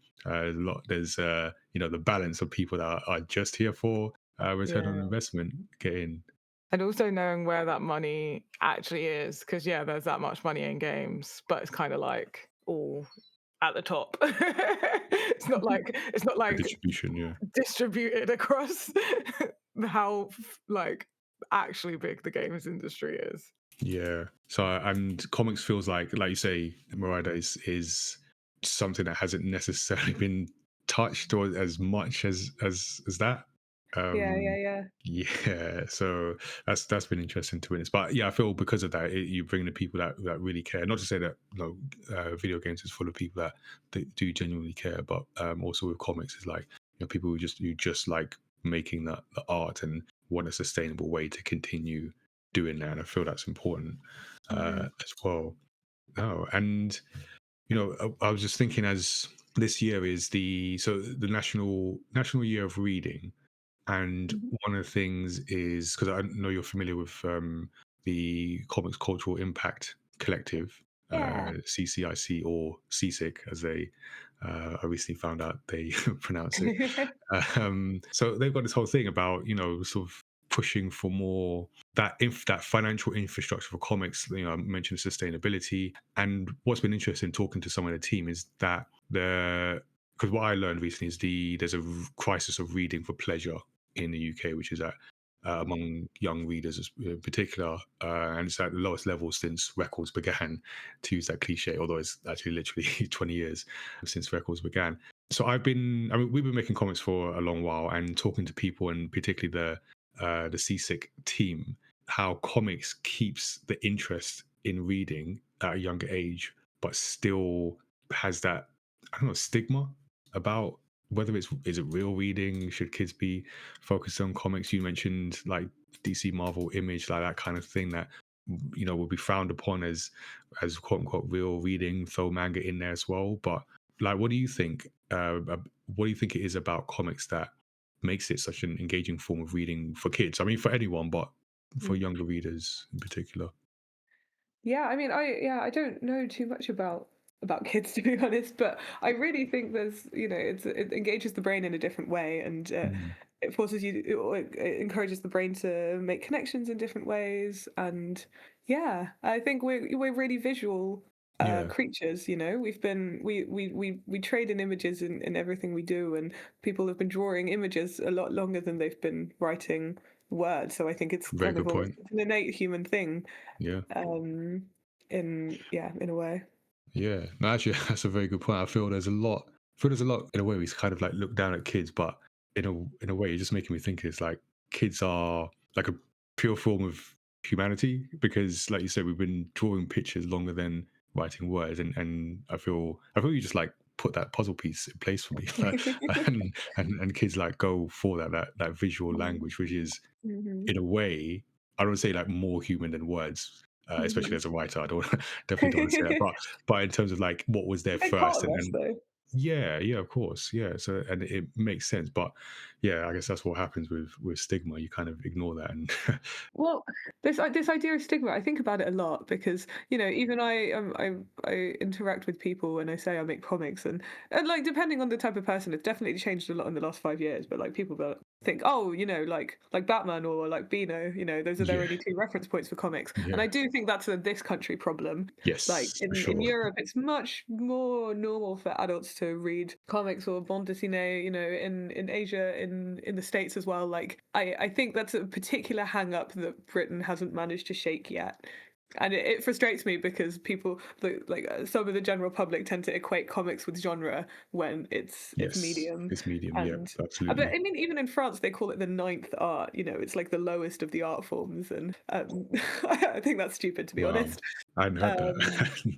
S2: there's the balance of people that are just here for return on
S3: yeah.
S2: investment get in.
S3: And also knowing where that money actually is, because yeah, there's that much money in games, but it's kind of like all at the top. It's not
S2: The
S3: like
S2: distribution, yeah.
S3: distributed across how like actually big the games industry is.
S2: Yeah. So and comics feels like you say, Mereida is something that hasn't necessarily been touched or as much as that.
S1: Yeah, yeah,
S2: Um
S1: yeah.
S2: yeah, so that's been interesting to witness. But yeah, I feel because of that, you bring the people that really care. Not to say that video games is full of people that do genuinely care, but also with comics, is like people who just like making the art and want a sustainable way to continue doing that. And I feel that's important
S1: Mhm.
S2: as well. Oh, and I was just thinking, as this year is the national year of reading, and
S1: Mhm.
S2: one of the things is, because I know you're familiar with the Comics Cultural Impact Collective,
S1: Yeah.
S2: CCIC, or CSIC, as I recently found out they pronounce it. So they've got this whole thing about sort of pushing for more that financial infrastructure for comics. I mentioned sustainability, and what's been interesting talking to some of the team is that because what I learned recently is there's a crisis of reading for pleasure in the UK, which is among young readers in particular, and it's at the lowest level since records began, to use that cliche, although it's actually literally 20 years since records began. So we've been making comics for a long while, and talking to people, and particularly the CSIC team, how comics keeps the interest in reading at a younger age, but still has that, I don't know, stigma about whether is it real reading. Should kids be focused on comics? You mentioned like DC, Marvel, Image, like that kind of thing that will be frowned upon as quote unquote real reading. Throw manga in there as well, but like, what do you think? What do you think it is about comics that makes it such an engaging form of reading for kids? I mean, for anyone, but for
S1: Mm.
S2: younger readers in particular.
S1: Yeah, I mean, I don't know too much about kids to be honest, but I really think there's it engages the brain in a different way, and
S2: Mm.
S1: it forces you it encourages the brain to make connections in different ways, and yeah, I think we're really visual
S2: Yeah,
S1: creatures. We've been we trade in images in everything we do, and people have been drawing images a lot longer than they've been writing words. So I think it's
S2: very
S1: kind of
S2: good
S1: almost
S2: point.
S1: an innate human thing,
S2: Yeah.
S1: um, in a way.
S2: Yeah, no, actually, that's a very good point. I feel there's a lot in a way we kind of like look down at kids, but in a way, you're just making me think it's like kids are like a pure form of humanity, because, like you said, we've been drawing pictures longer than writing words, and I feel you just like put that puzzle piece in place for me, and kids like go for that visual
S1: Mhm,
S2: language, which is
S1: mhm,
S2: in a way, I don't say like more human than words, especially
S1: mhm.
S2: as a writer. I don't definitely don't want to say that, but in terms of like what was there
S1: Big part
S2: first,
S1: of
S2: and,
S1: us,
S2: and
S1: though.
S2: yeah, yeah, of course, yeah. So and it makes sense, but yeah, I guess that's what happens with stigma. You kind of ignore that, and
S1: Well, this idea of stigma, I think about it a lot because even I interact with people and I say I make comics, and like depending on the type of person, it's definitely changed a lot in the last 5 years. But like people will think, oh, like Batman or like Beano, those are their
S2: yeah,
S1: only two reference points for comics, and I
S2: yeah,
S1: do think that's a this country problem. Like
S2: yes, for
S1: in
S2: sure,
S1: Europe, it's much more normal for adults to read comics or bande dessinée. In Asia, in the States as well. Like I think that's a particular hang up that Britain hasn't managed to shake yet. And it frustrates me because people some of the general public tend to equate comics with genre when it's
S2: yes,
S1: medium.
S2: it's medium, yeah,
S1: And but
S2: absolutely,
S1: I mean, even in France, they call it the ninth art. It's like the lowest of the art forms, and I think that's stupid to be
S2: wow,
S1: honest.
S2: I hadn't heard
S1: Um,
S2: that.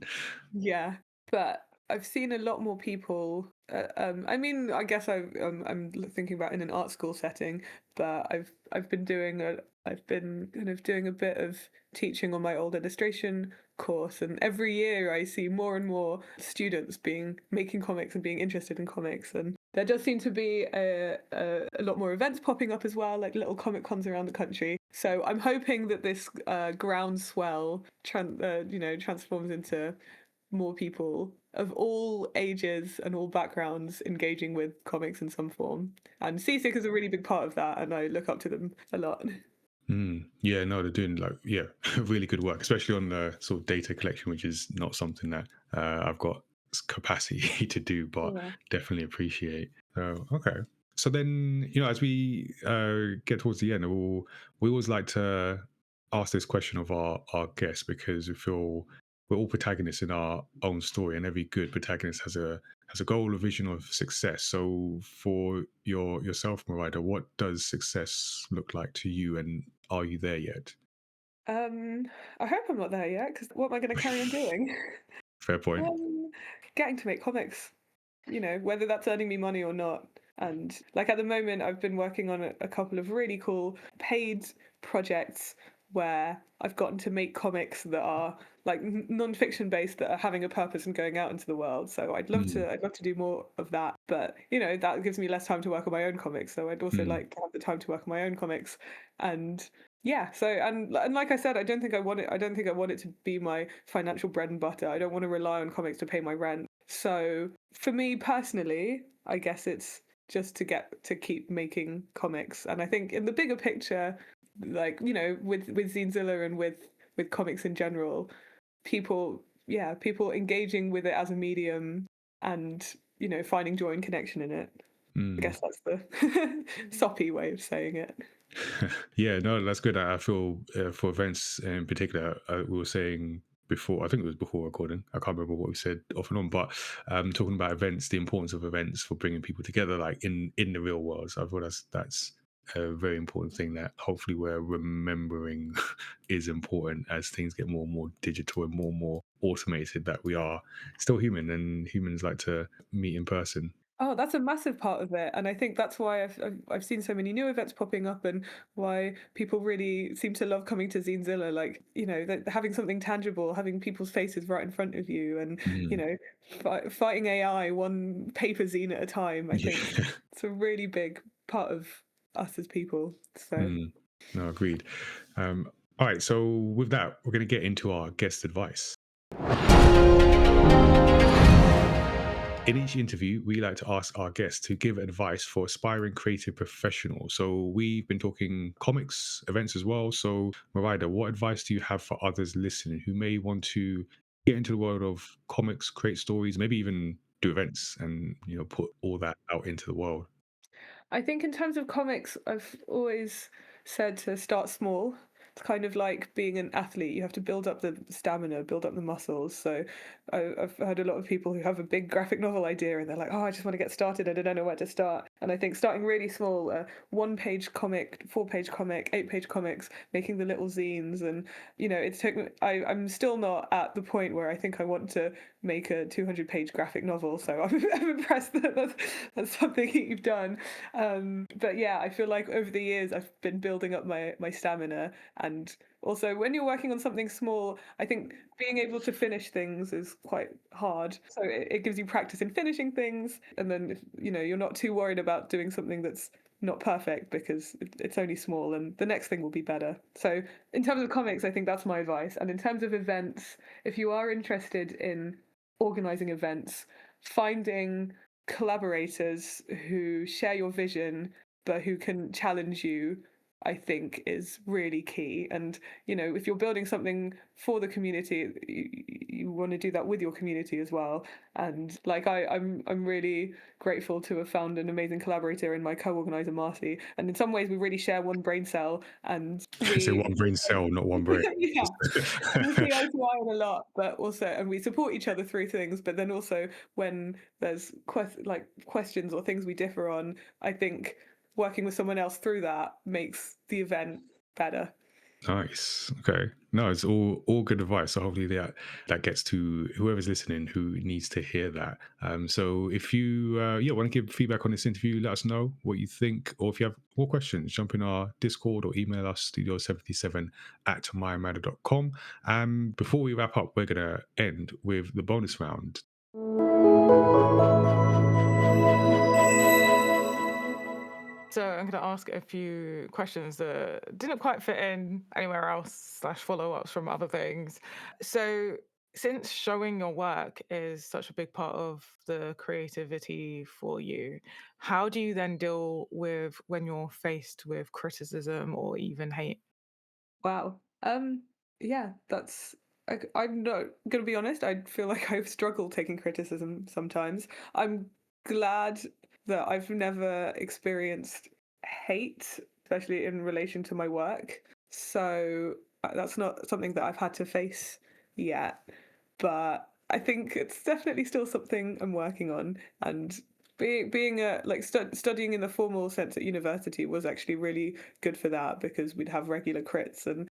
S1: yeah, but I've seen a lot more people. I mean, I guess I'm thinking about in an art school setting, but I've been kind of doing a bit of teaching on my old illustration course, and every year I see more and more students being making comics and being interested in comics, and there does seem to be a lot more events popping up as well, like little comic cons around the country. So I'm hoping that this groundswell transforms into more people of all ages and all backgrounds engaging with comics in some form. And Seasick is a really big part of that, and I look up to them a lot.
S2: Yeah, no, they're doing like really good work, especially on the sort of data collection, which is not something that I've got capacity to do, but
S1: Yeah.
S2: definitely appreciate. So okay, So then, as we get towards the end, we always like to ask this question of our guests because we feel we're all protagonists in our own story, and every good protagonist has a goal, a vision of success. So for yourself, Marida, what does success look like to you, and are you there yet?
S1: Um, I hope I'm not there yet, because what am I going to carry on doing?
S2: Fair point.
S1: um, Getting to make comics, whether that's earning me money or not. And like at the moment, I've been working on a couple of really cool paid projects where I've gotten to make comics that are like non-fiction based, that are having a purpose and going out into the world. So
S2: Mm,
S1: I'd love to do more of that. But that gives me less time to work on my own comics. So I'd also
S2: mm,
S1: like to have the time to work on my own comics. And yeah, so and like I said, I don't think I want it. I don't think I want it to be my financial bread and butter. I don't want to rely on comics to pay my rent. So for me personally, I guess it's just to get to keep making comics. And I think in the bigger picture, like with Zinezilla and with comics in general, people engaging with it as a medium and finding joy and connection in it. I
S2: mm.
S1: guess that's the soppy way of saying it.
S2: Yeah, no, that's good. I feel for events in particular, we were saying before, I think it was before recording. I can't remember what we said off and on, but talking about events, the importance of events for bringing people together, like in the real world. So I thought that's a very important thing that hopefully we're remembering is important as things get more and more digital and more automated. That we are still human, and humans like to meet in person.
S1: Oh, that's a massive part of it, and I think that's why I've seen so many new events popping up, and why people really seem to love coming to Zinezilla. Like that having something tangible, having people's faces right in front of you, and you
S2: Mm.
S1: know, fighting AI one paper zine at a time. I think
S2: Yeah.
S1: it's a really big part of us as people. So.
S2: Mm. No, agreed. All right, so with that, we're going to get into our guest advice. In each interview, we like to ask our guests to give advice for aspiring creative professionals. So we've been talking comics, events as well. So, Marida, what advice do you have for others listening who may want to get into the world of comics, create stories, maybe even do events, and put all that out into the world?
S1: I think in terms of comics, I've always said to start small. It's kind of like being an athlete. You have to build up the stamina, build up the muscles. So I've heard a lot of people who have a big graphic novel idea and they're like, oh, I just want to get started and I don't know where to start. And I think starting really small, one-page comic, four-page comic, eight-page comics, making the little zines. And, it's taken, I'm still not at the point where I think I want to make a 200-page graphic novel. So I'm impressed that that's something you've done. But yeah, I feel like over the years I've been building up my stamina, and also when you're working on something small, I think being able to finish things is quite hard. So it gives you practice in finishing things, and then if, you're not too worried about doing something that's not perfect because it's only small, and the next thing will be better. So in terms of comics, I think that's my advice. And in terms of events, if you are interested in organizing events, finding collaborators who share your vision but who can challenge you, I think is really key. And if you're building something for the community, you want to do that with your community as well. And like I'm really grateful to have found an amazing collaborator in my co-organizer Marcy, and in some ways we really share one brain cell, and
S2: Say
S1: we
S2: one brain cell, not one brain.
S1: yeah, we see eye to eye on a lot, but also, and we support each other through things. But then also, when there's questions or things we differ on, I think working with someone else through that makes the event better.
S2: Nice. Okay. No, it's all good advice. So hopefully that gets to whoever's listening who needs to hear that. So if you want to give feedback on this interview, let us know what you think, or if you have more questions, jump in our Discord or email us studio77@mayamada.com. Before we wrap up, we're gonna end with the bonus round.
S3: So I'm going to ask a few questions that didn't quite fit in anywhere else slash follow-ups from other things. So since showing your work is such a big part of the creativity for you, how do you then deal with when you're faced with criticism or even hate?
S1: Wow. Yeah, that's. I'm not gonna be honest. I feel like I've struggled taking criticism sometimes. I'm glad that I've never experienced hate, especially in relation to my work. So that's not something that I've had to face yet. But I think it's definitely still something I'm working on. And being a studying in the formal sense at university was actually really good for that, because we'd have regular crits and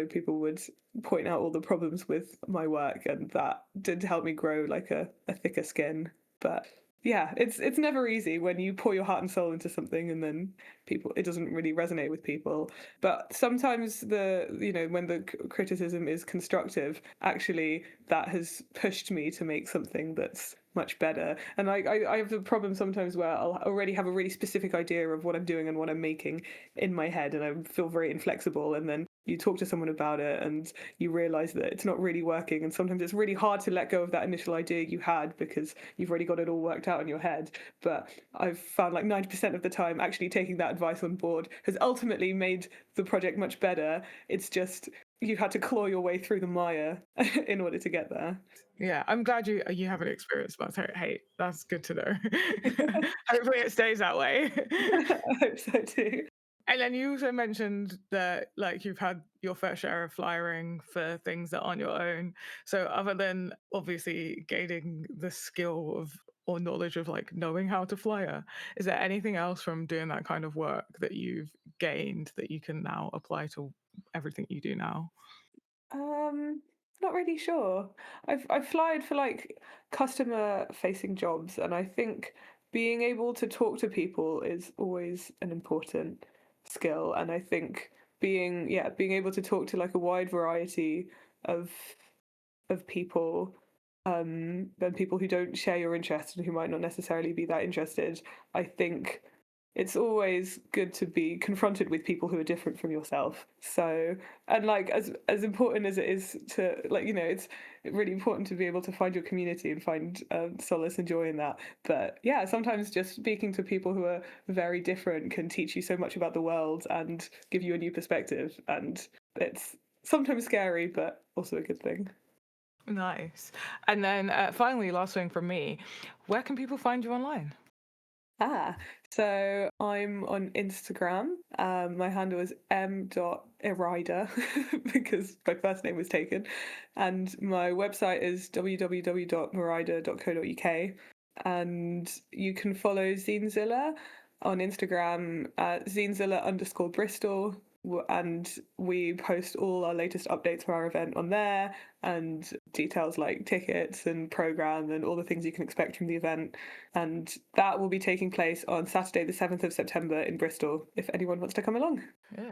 S1: people would point out all the problems with my work, and that did help me grow like a thicker skin. But yeah, it's never easy when you pour your heart and soul into something and then it doesn't really resonate with people. But sometimes when the criticism is constructive, actually that has pushed me to make something that's much better. And I have the problem sometimes where I'll already have a really specific idea of what I'm doing and what I'm making in my head, and I feel very inflexible, and then you talk to someone about it and you realize that it's not really working, and sometimes it's really hard to let go of that initial idea you had because you've already got it all worked out in your head. But I've found like 90% of the time actually taking that advice on board has ultimately made the project much better. It's just you had to claw your way through the mire in order to get there.
S3: Yeah, I'm glad you haven't experienced much hate. That's good to know. Hopefully it stays that way.
S1: I hope so too.
S3: And then you also mentioned that like you've had your fair share of flyering for things that aren't your own. So other than obviously gaining the skill of or knowledge of like knowing how to flyer, is there anything else from doing that kind of work that you've gained that you can now apply to everything you do now?
S1: Not really sure. I've flied for like customer facing jobs, and I think being able to talk to people is always an important skill. And I think being able to talk to like a wide variety of people, than people who don't share your interest and who might not necessarily be that interested. I think it's always good to be confronted with people who are different from yourself. So, and like as important as it is to it's really important to be able to find your community and find solace and joy in that. But yeah, sometimes just speaking to people who are very different can teach you so much about the world and give you a new perspective. And it's sometimes scary, but also a good thing.
S3: Nice. And then finally, last thing from me, where can people find you online?
S1: So I'm on Instagram. My handle is m.erida because my first name was taken. And my website is www.mereida.co.uk. And you can follow Zinezilla on Instagram at zinezilla_Bristol. And we post all our latest updates for our event on there, and details like tickets and program and all the things you can expect from the event. And that will be taking place on Saturday, the 7th of September in Bristol, if anyone wants to come along.
S3: Yeah.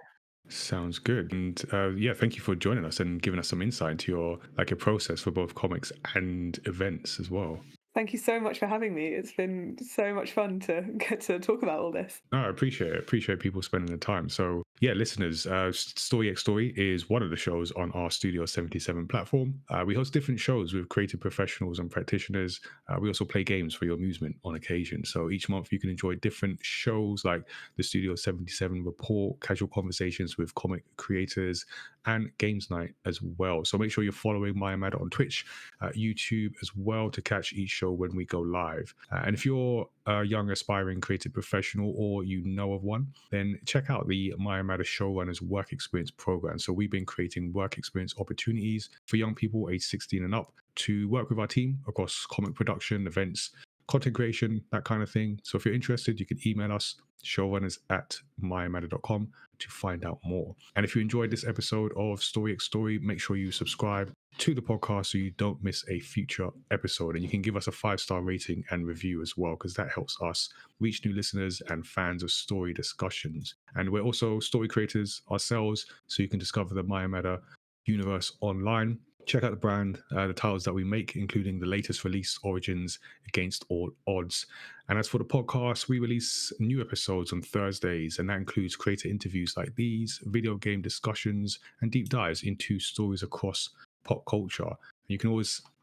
S2: Sounds good. And yeah, thank you for joining us and giving us some insight into your process for both comics and events as well.
S1: Thank you so much for having me. It's been so much fun to get to talk about all this.
S2: No, I appreciate it. Appreciate people spending the time. So, yeah, listeners, Story X Story is one of the shows on our Studio 77 platform. We host different shows with creative professionals and practitioners. We also play games for your amusement on occasion. So each month you can enjoy different shows like the Studio 77 Report, casual conversations with comic creators, and Games Night as well. So make sure you're following mayamada on Twitch, YouTube as well to catch each show when we go live. And if you're a young aspiring creative professional or you know of one, then check out the mayamada Showrunners Work Experience program. So we've been creating work experience opportunities for young people aged 16 and up to work with our team across comic production, events, content creation, that kind of thing. So if you're interested, you can email us showrunners@mayamada.com to find out more. And if you enjoyed this episode of Story X Story, make sure you subscribe to the podcast so you don't miss a future episode. And you can give us a 5-star rating and review as well, because that helps us reach new listeners and fans of story discussions. And we're also story creators ourselves, so you can discover the mayamada universe online. Check out the brand, the titles that we make, including the latest release, Origins Against All Odds. And as for the podcast, we release new episodes on Thursdays, and that includes creator interviews like these, video game discussions, and deep dives into stories across pop culture. You can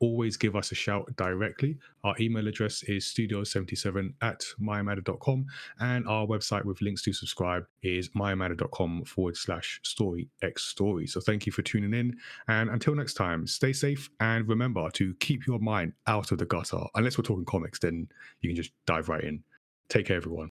S2: always give us a shout directly. Our email address is studio77@mayamada.com, and our website with links to subscribe is mayamada.com/story-x-story. So thank you for tuning in, and until next time, stay safe and remember to keep your mind out of the gutter. Unless we're talking comics, then you can just dive right in. Take care, everyone.